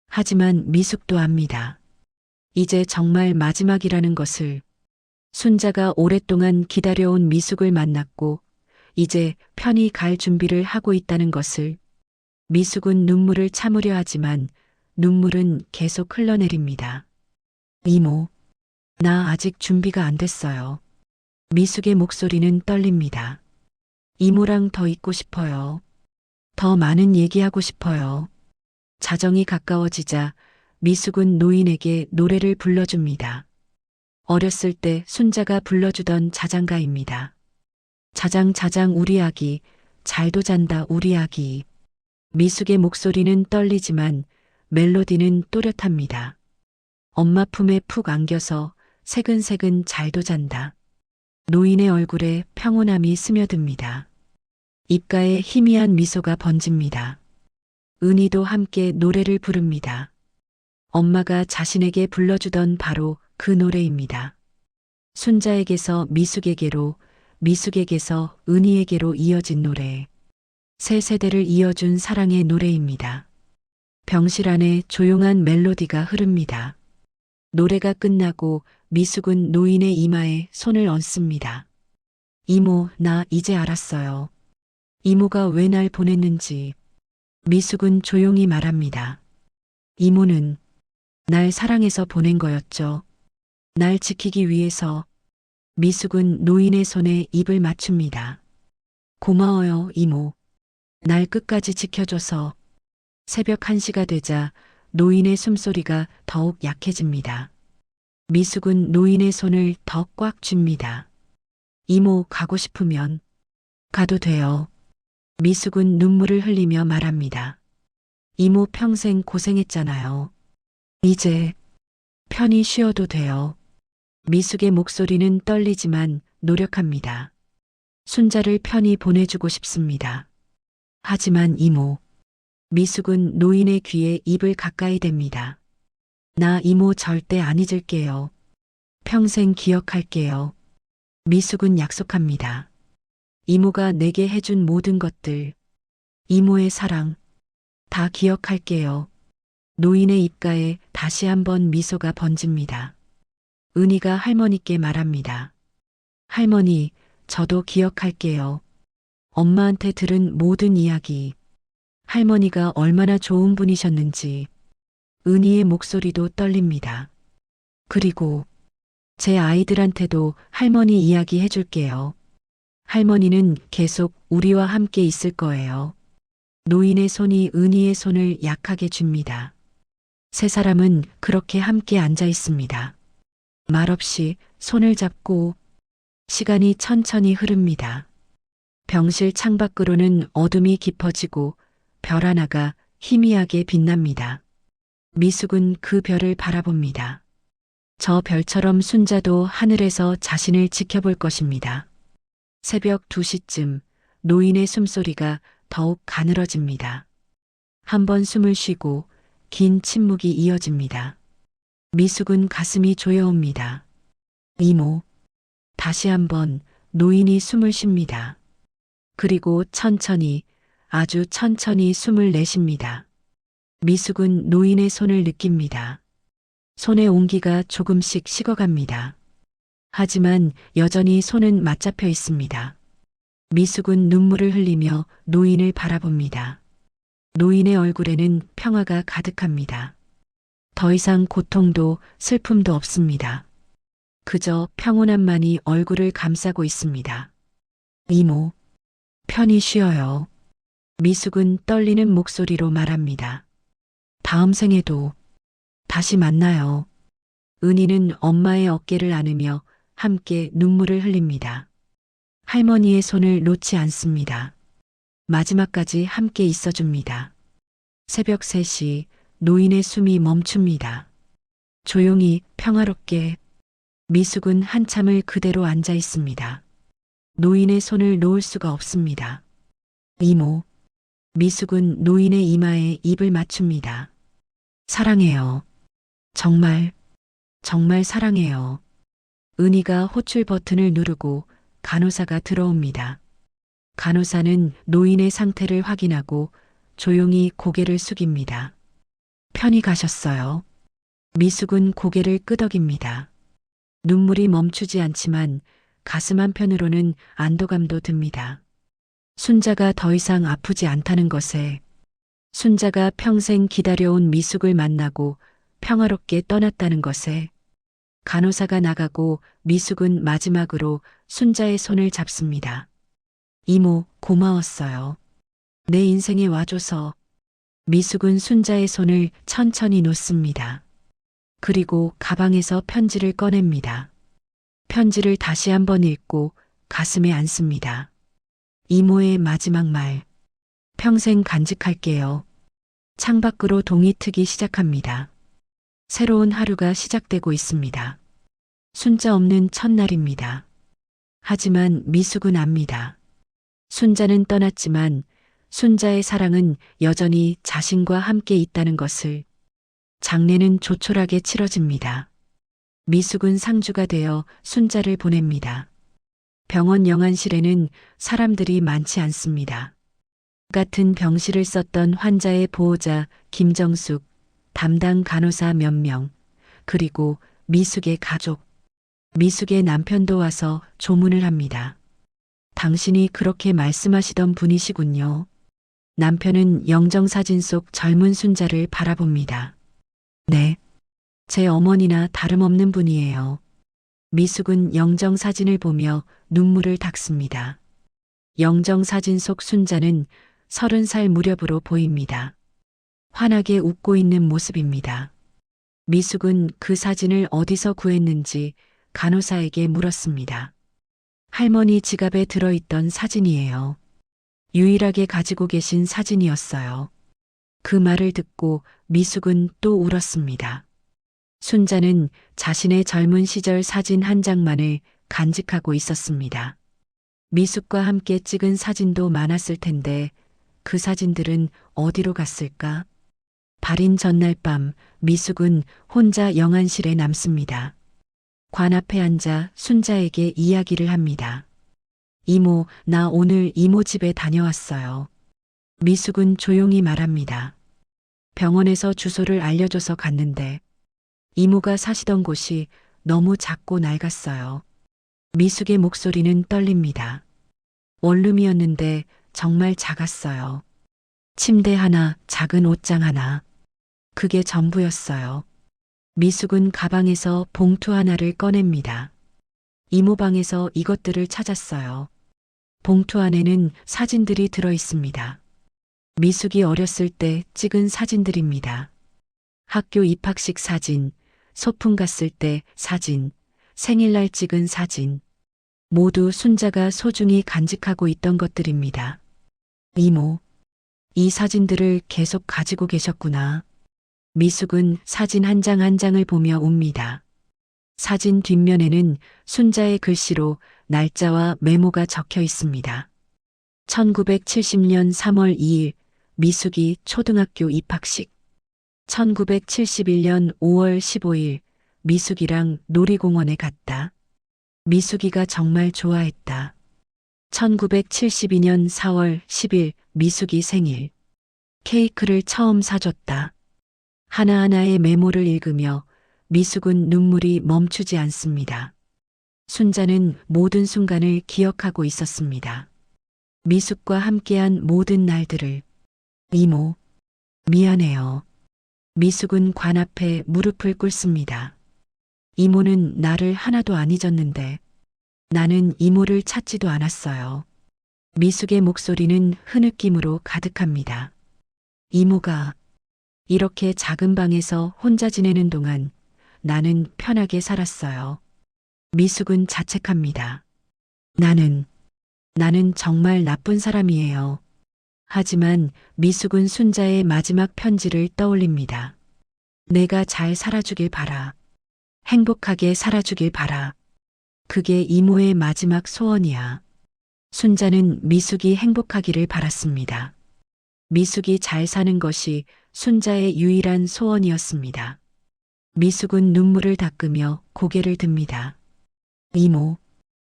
하지만 미숙도 압니다. 이제 정말 마지막이라는 것을. 순자가 오랫동안 기다려온 미숙을 만났고 이제 편히 갈 준비를 하고 있다는 것을. 미숙은 눈물을 참으려 하지만 눈물은 계속 흘러내립니다. 이모, 나 아직 준비가 안 됐어요. 미숙의 목소리는 떨립니다. 이모랑 더 있고 싶어요. 더 많은 얘기하고 싶어요. 자정이 가까워지자 미숙은 노인에게 노래를 불러줍니다. 어렸을 때 순자가 불러주던 자장가입니다. 자장 자장 우리 아기, 잘도 잔다 우리 아기. 미숙의 목소리는 떨리지만 멜로디는 또렷합니다. 엄마 품에 푹 안겨서 새근새근 잘도 잔다. 노인의 얼굴에 평온함이 스며듭니다. 입가에 희미한 미소가 번집니다. 은희도 함께 노래를 부릅니다. 엄마가 자신에게 불러주던 바로 그 노래입니다. 순자에게서 미숙에게로, 미숙에게서 은희에게로 이어진 노래. 세 세대를 이어준 사랑의 노래입니다. 병실 안에 조용한 멜로디가 흐릅니다. 노래가 끝나고 미숙은 노인의 이마에 손을 얹습니다. 이모, 나 이제 알았어요. 이모가 왜 날 보냈는지. 미숙은 조용히 말합니다. 이모는 날 사랑해서 보낸 거였죠. 날 지키기 위해서. 미숙은 노인의 손에 입을 맞춥니다. 고마워요, 이모. 날 끝까지 지켜줘서. 새벽 1시가 되자 노인의 숨소리가 더욱 약해집니다. 미숙은 노인의 손을 더 꽉 쥡니다. 이모, 가고 싶으면 가도 돼요. 미숙은 눈물을 흘리며 말합니다. 이모 평생 고생했잖아요. 이제 편히 쉬어도 돼요. 미숙의 목소리는 떨리지만 노력합니다. 순자를 편히 보내주고 싶습니다. 하지만 이모. 미숙은 노인의 귀에 입을 가까이 댑니다. 나 이모 절대 안 잊을게요. 평생 기억할게요. 미숙은 약속합니다. 이모가 내게 해준 모든 것들, 이모의 사랑, 다 기억할게요. 노인의 입가에 다시 한번 미소가 번집니다. 은희가 할머니께 말합니다. 할머니, 저도 기억할게요. 엄마한테 들은 모든 이야기. 할머니가 얼마나 좋은 분이셨는지. 은희의 목소리도 떨립니다. 그리고 제 아이들한테도 할머니 이야기 해줄게요. 할머니는 계속 우리와 함께 있을 거예요. 노인의 손이 은희의 손을 약하게 줍니다. 세 사람은 그렇게 함께 앉아 있습니다. 말없이 손을 잡고 시간이 천천히 흐릅니다. 병실 창밖으로는 어둠이 깊어지고 별 하나가 희미하게 빛납니다. 미숙은 그 별을 바라봅니다. 저 별처럼 순자도 하늘에서 자신을 지켜볼 것입니다. 새벽 2시쯤 노인의 숨소리가 더욱 가늘어집니다. 한 번 숨을 쉬고 긴 침묵이 이어집니다. 미숙은 가슴이 조여옵니다. 이모. 다시 한번 노인이 숨을 쉽니다. 그리고 천천히, 아주 천천히 숨을 내쉽니다. 미숙은 노인의 손을 느낍니다. 손의 온기가 조금씩 식어갑니다. 하지만 여전히 손은 맞잡혀 있습니다. 미숙은 눈물을 흘리며 노인을 바라봅니다. 노인의 얼굴에는 평화가 가득합니다. 더 이상 고통도 슬픔도 없습니다. 그저 평온함만이 얼굴을 감싸고 있습니다. 이모, 편히 쉬어요. 미숙은 떨리는 목소리로 말합니다. 다음 생에도 다시 만나요. 은희는 엄마의 어깨를 안으며 함께 눈물을 흘립니다. 할머니의 손을 놓지 않습니다. 마지막까지 함께 있어줍니다. 새벽 3시 노인의 숨이 멈춥니다. 조용히 평화롭게 미숙은 한참을 그대로 앉아 있습니다. 노인의 손을 놓을 수가 없습니다. 이모. 미숙은 노인의 이마에 입을 맞춥니다. 사랑해요. 정말, 정말 사랑해요. 은희가 호출 버튼을 누르고 간호사가 들어옵니다. 간호사는 노인의 상태를 확인하고 조용히 고개를 숙입니다. 편히 가셨어요. 미숙은 고개를 끄덕입니다. 눈물이 멈추지 않지만 가슴 한편으로는 안도감도 듭니다. 순자가 더 이상 아프지 않다는 것에, 순자가 평생 기다려온 미숙을 만나고 평화롭게 떠났다는 것에, 간호사가 나가고 미숙은 마지막으로 순자의 손을 잡습니다. 이모, 고마웠어요. 내 인생에 와줘서. 미숙은 순자의 손을 천천히 놓습니다. 그리고 가방에서 편지를 꺼냅니다. 편지를 다시 한번 읽고 가슴에 안습니다. 이모의 마지막 말. 평생 간직할게요. 창밖으로 동이 트기 시작합니다. 새로운 하루가 시작되고 있습니다. 순자 없는 첫날입니다. 하지만 미숙은 압니다. 순자는 떠났지만 순자의 사랑은 여전히 자신과 함께 있다는 것을. 장례는 조촐하게 치러집니다. 미숙은 상주가 되어 순자를 보냅니다. 병원 영안실에는 사람들이 많지 않습니다. 같은 병실을 썼던 환자의 보호자 김정숙, 담당 간호사 몇 명, 그리고 미숙의 가족, 미숙의 남편도 와서 조문을 합니다. 당신이 그렇게 말씀하시던 분이시군요. 남편은 영정사진 속 젊은 순자를 바라봅니다. 네, 제 어머니나 다름없는 분이에요. 미숙은 영정사진을 보며 눈물을 닦습니다. 영정사진 속 순자는 30살 무렵으로 보입니다. 환하게 웃고 있는 모습입니다. 미숙은 그 사진을 어디서 구했는지 간호사에게 물었습니다. 할머니 지갑에 들어있던 사진이에요. 유일하게 가지고 계신 사진이었어요. 그 말을 듣고 미숙은 또 울었습니다. 순자는 자신의 젊은 시절 사진 한 장만을 간직하고 있었습니다. 미숙과 함께 찍은 사진도 많았을 텐데 그 사진들은 어디로 갔을까? 발인 전날 밤 미숙은 혼자 영안실에 남습니다. 관 앞에 앉아 순자에게 이야기를 합니다. 이모, 나 오늘 이모 집에 다녀왔어요. 미숙은 조용히 말합니다. 병원에서 주소를 알려줘서 갔는데 이모가 사시던 곳이 너무 작고 낡았어요. 미숙의 목소리는 떨립니다. 원룸이었는데 정말 작았어요. 침대 하나, 작은 옷장 하나. 그게 전부였어요. 미숙은 가방에서 봉투 하나를 꺼냅니다. 이모 방에서 이것들을 찾았어요. 봉투 안에는 사진들이 들어 있습니다. 미숙이 어렸을 때 찍은 사진들입니다. 학교 입학식 사진, 소풍 갔을 때 사진, 생일날 찍은 사진. 모두 순자가 소중히 간직하고 있던 것들입니다. 이모, 이 사진들을 계속 가지고 계셨구나. 미숙은 사진 한 장 한 장을 보며 웁니다. 사진 뒷면에는 순자의 글씨로 날짜와 메모가 적혀 있습니다. 1970년 3월 2일 미숙이 초등학교 입학식. 1971년 5월 15일 미숙이랑 놀이공원에 갔다. 미숙이가 정말 좋아했다. 1972년 4월 10일 미숙이 생일. 케이크를 처음 사줬다. 하나하나의 메모를 읽으며 미숙은 눈물이 멈추지 않습니다. 순자는 모든 순간을 기억하고 있었습니다. 미숙과 함께한 모든 날들을. 이모, 미안해요. 미숙은 관 앞에 무릎을 꿇습니다. 이모는 나를 하나도 안 잊었는데 나는 이모를 찾지도 않았어요. 미숙의 목소리는 흐느낌으로 가득합니다. 이모가 이렇게 작은 방에서 혼자 지내는 동안 나는 편하게 살았어요. 미숙은 자책합니다. 나는 정말 나쁜 사람이에요. 하지만 미숙은 순자의 마지막 편지를 떠올립니다. 내가 잘 살아주길 바라. 행복하게 살아주길 바라. 그게 이모의 마지막 소원이야. 순자는 미숙이 행복하기를 바랐습니다. 미숙이 잘 사는 것이 순자의 유일한 소원이었습니다. 미숙은 눈물을 닦으며 고개를 듭니다. 이모,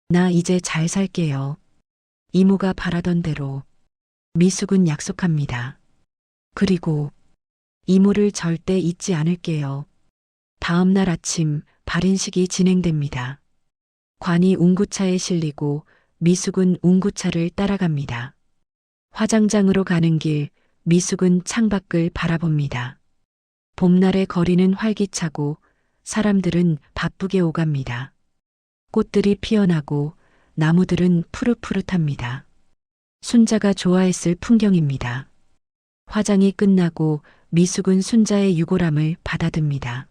나 이제 잘 살게요. 이모가 바라던 대로. 미숙은 약속합니다. 그리고 이모를 절대 잊지 않을게요. 다음 날 아침 발인식이 진행됩니다. 관이 운구차에 실리고 미숙은 운구차를 따라갑니다. 화장장으로 가는 길 미숙은 창밖을 바라봅니다. 봄날의 거리는 활기차고 사람들은 바쁘게 오갑니다. 꽃들이 피어나고 나무들은 푸릇푸릇합니다. 순자가 좋아했을 풍경입니다. 화장이 끝나고 미숙은 순자의 유골함을 받아듭니다.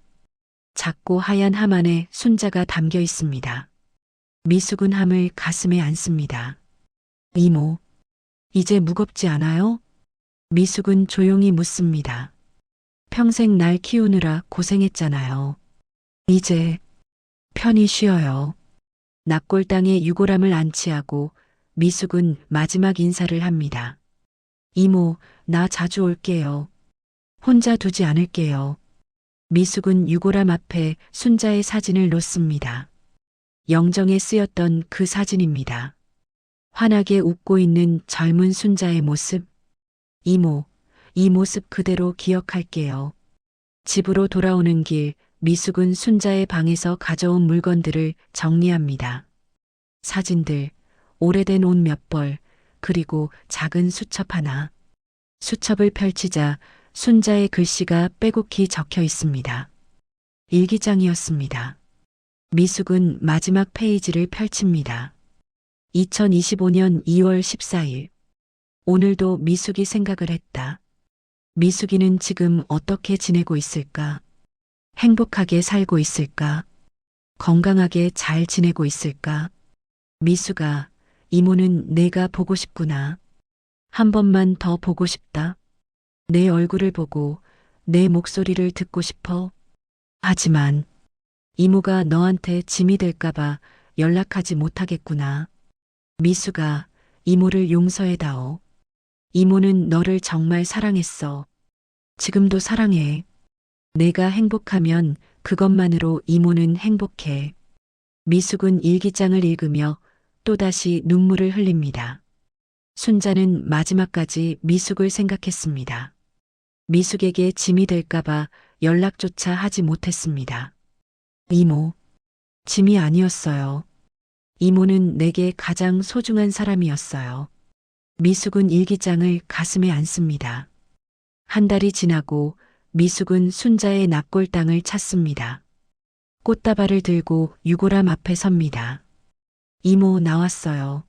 작고 하얀 함 안에 순자가 담겨 있습니다. 미숙은 함을 가슴에 안습니다. 이모, 이제 무겁지 않아요? 미숙은 조용히 묻습니다. 평생 날 키우느라 고생했잖아요. 이제 편히 쉬어요. 납골당에 유골함을 안치하고 미숙은 마지막 인사를 합니다. 이모, 나 자주 올게요. 혼자 두지 않을게요. 미숙은 유골함 앞에 순자의 사진을 놓습니다. 영정에 쓰였던 그 사진입니다. 환하게 웃고 있는 젊은 순자의 모습. 이모, 이 모습 그대로 기억할게요. 집으로 돌아오는 길 미숙은 순자의 방에서 가져온 물건들을 정리합니다. 사진들, 오래된 옷 몇 벌, 그리고 작은 수첩 하나. 수첩을 펼치자 순자의 글씨가 빼곡히 적혀 있습니다. 일기장이었습니다. 미숙은 마지막 페이지를 펼칩니다. 2025년 2월 14일. 오늘도 미숙이 생각을 했다. 미숙이는 지금 어떻게 지내고 있을까? 행복하게 살고 있을까? 건강하게 잘 지내고 있을까? 미숙아, 이모는 내가 보고 싶구나. 한 번만 더 보고 싶다. 내 얼굴을 보고 내 목소리를 듣고 싶어. 하지만 이모가 너한테 짐이 될까봐 연락하지 못하겠구나. 미숙아, 이모를 용서해다오. 이모는 너를 정말 사랑했어. 지금도 사랑해. 내가 행복하면 그것만으로 이모는 행복해. 미숙은 일기장을 읽으며 또다시 눈물을 흘립니다. 순자는 마지막까지 미숙을 생각했습니다. 미숙에게 짐이 될까봐 연락조차 하지 못했습니다. 이모, 짐이 아니었어요. 이모는 내게 가장 소중한 사람이었어요. 미숙은 일기장을 가슴에 안습니다. 한 달이 지나고 미숙은 순자의 납골당을 찾습니다. 꽃다발을 들고 유골함 앞에 섭니다. 이모 나왔어요.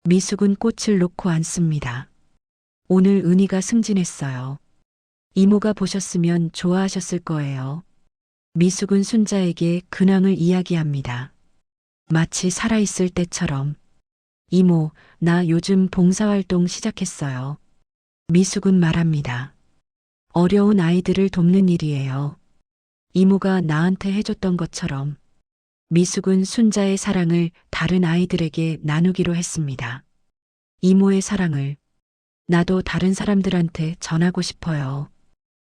미숙은 꽃을 놓고 앉습니다. 오늘 은희가 승진했어요. 이모가 보셨으면 좋아하셨을 거예요. 미숙은 순자에게 근황을 이야기합니다. 마치 살아있을 때처럼. 이모, 나 요즘 봉사활동 시작했어요. 미숙은 말합니다. 어려운 아이들을 돕는 일이에요. 이모가 나한테 해줬던 것처럼. 미숙은 순자의 사랑을 다른 아이들에게 나누기로 했습니다. 이모의 사랑을 나도 다른 사람들한테 전하고 싶어요.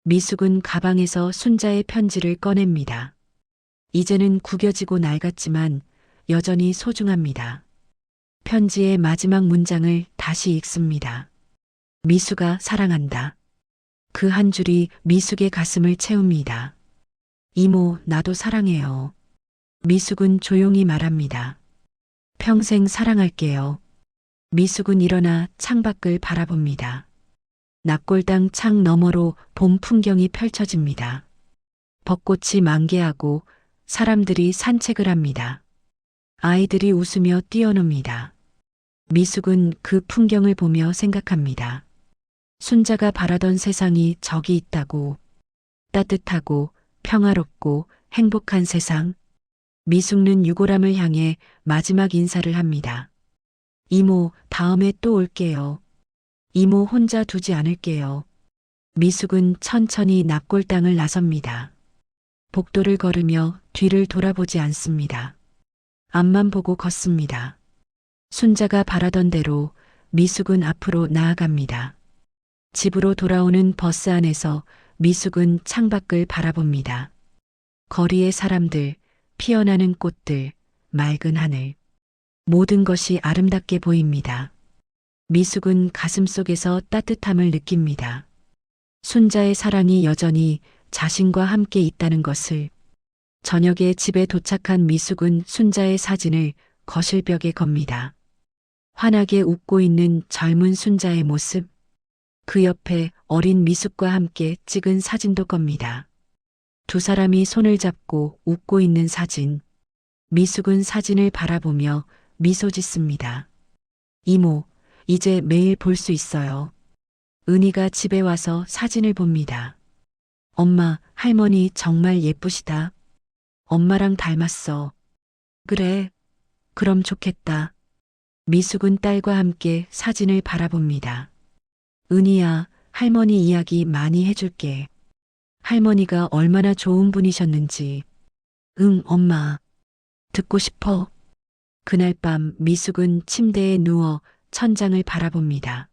미숙은 가방에서 순자의 편지를 꺼냅니다. 이제는 구겨지고 낡았지만 여전히 소중합니다. 편지의 마지막 문장을 다시 읽습니다. 미숙아 사랑한다. 그 한 줄이 미숙의 가슴을 채웁니다. 이모, 나도 사랑해요. 미숙은 조용히 말합니다. 평생 사랑할게요. 미숙은 일어나 창밖을 바라봅니다. 납골당 창 너머로 봄 풍경이 펼쳐집니다. 벚꽃이 만개하고 사람들이 산책을 합니다. 아이들이 웃으며 뛰어놉니다. 미숙은 그 풍경을 보며 생각합니다. 순자가 바라던 세상이 저기 있다고. 따뜻하고 평화롭고 행복한 세상. 미숙는 유골함을 향해 마지막 인사를 합니다. 이모, 다음에 또 올게요. 이모 혼자 두지 않을게요. 미숙은 천천히 납골당을 나섭니다. 복도를 걸으며 뒤를 돌아보지 않습니다. 앞만 보고 걷습니다. 순자가 바라던 대로 미숙은 앞으로 나아갑니다. 집으로 돌아오는 버스 안에서 미숙은 창밖을 바라봅니다. 거리의 사람들, 피어나는 꽃들, 맑은 하늘. 모든 것이 아름답게 보입니다. 미숙은 가슴속에서 따뜻함을 느낍니다. 순자의 사랑이 여전히 자신과 함께 있다는 것을. 저녁에 집에 도착한 미숙은 순자의 사진을 거실벽에 겁니다. 환하게 웃고 있는 젊은 순자의 모습. 그 옆에 어린 미숙과 함께 찍은 사진도 겁니다. 두 사람이 손을 잡고 웃고 있는 사진. 미숙은 사진을 바라보며 미소 짓습니다. 이모, 이제 매일 볼 수 있어요. 은희가 집에 와서 사진을 봅니다. 엄마, 할머니 정말 예쁘시다. 엄마랑 닮았어. 그래, 그럼 좋겠다. 미숙은 딸과 함께 사진을 바라봅니다. 은희야, 할머니 이야기 많이 해줄게. 할머니가 얼마나 좋은 분이셨는지. 응, 엄마. 듣고 싶어. 그날 밤 미숙은 침대에 누워 천장을 바라봅니다.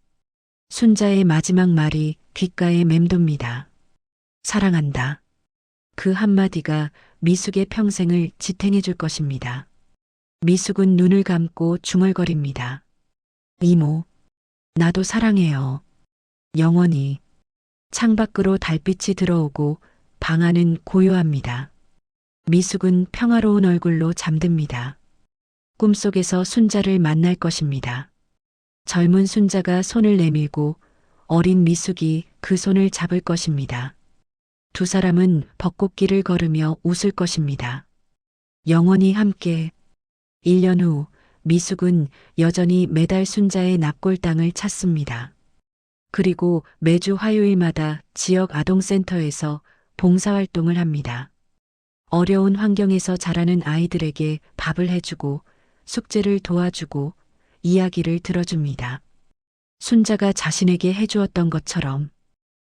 순자의 마지막 말이 귓가에 맴돕니다. 사랑한다. 그 한마디가 미숙의 평생을 지탱해 줄 것입니다. 미숙은 눈을 감고 중얼거립니다. 이모, 나도 사랑해요. 영원히. 창밖으로 달빛이 들어오고 방 안은 고요합니다. 미숙은 평화로운 얼굴로 잠듭니다. 꿈속에서 순자를 만날 것입니다. 젊은 순자가 손을 내밀고 어린 미숙이 그 손을 잡을 것입니다. 두 사람은 벚꽃길을 걸으며 웃을 것입니다. 영원히 함께. 1년 후 미숙은 여전히 매달 순자의 납골당을 찾습니다. 그리고 매주 화요일마다 지역 아동센터에서 봉사활동을 합니다. 어려운 환경에서 자라는 아이들에게 밥을 해주고 숙제를 도와주고 이야기를 들어줍니다. 순자가 자신에게 해주었던 것처럼.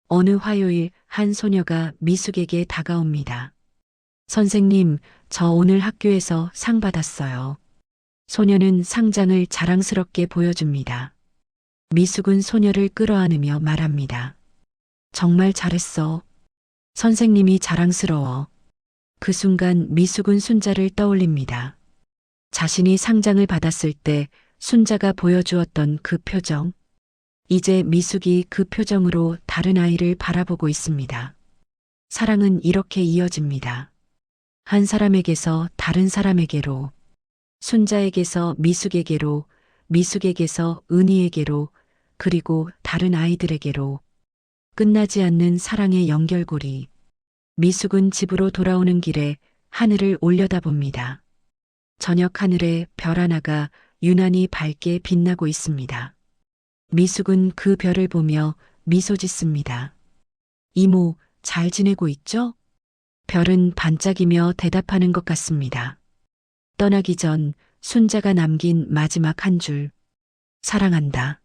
어느 화요일 한 소녀가 미숙에게 다가옵니다. 선생님, 저 오늘 학교에서 상 받았어요. 소녀는 상장을 자랑스럽게 보여줍니다. 미숙은 소녀를 끌어안으며 말합니다. 정말 잘했어. 선생님이 자랑스러워. 그 순간 미숙은 순자를 떠올립니다. 자신이 상장을 받았을 때 순자가 보여주었던 그 표정. 이제 미숙이 그 표정으로 다른 아이를 바라보고 있습니다. 사랑은 이렇게 이어집니다. 한 사람에게서 다른 사람에게로, 순자에게서 미숙에게로, 미숙에게서 은희에게로, 그리고 다른 아이들에게로. 끝나지 않는 사랑의 연결고리. 미숙은 집으로 돌아오는 길에 하늘을 올려다봅니다. 저녁 하늘에 별 하나가 유난히 밝게 빛나고 있습니다. 미숙은 그 별을 보며 미소 짓습니다. 이모, 잘 지내고 있죠? 별은 반짝이며 대답하는 것 같습니다. 떠나기 전 순자가 남긴 마지막 한 줄. 사랑한다.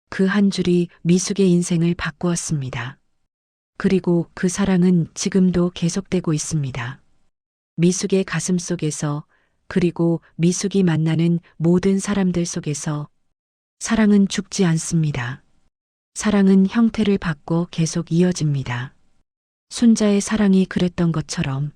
그 한 줄이 미숙의 인생을 바꾸었습니다. 그리고 그 사랑은 지금도 계속되고 있습니다. 미숙의 가슴 속에서, 그리고 미숙이 만나는 모든 사람들 속에서. 사랑은 죽지 않습니다. 사랑은 형태를 바꿔 계속 이어집니다. 순자의 사랑이 그랬던 것처럼.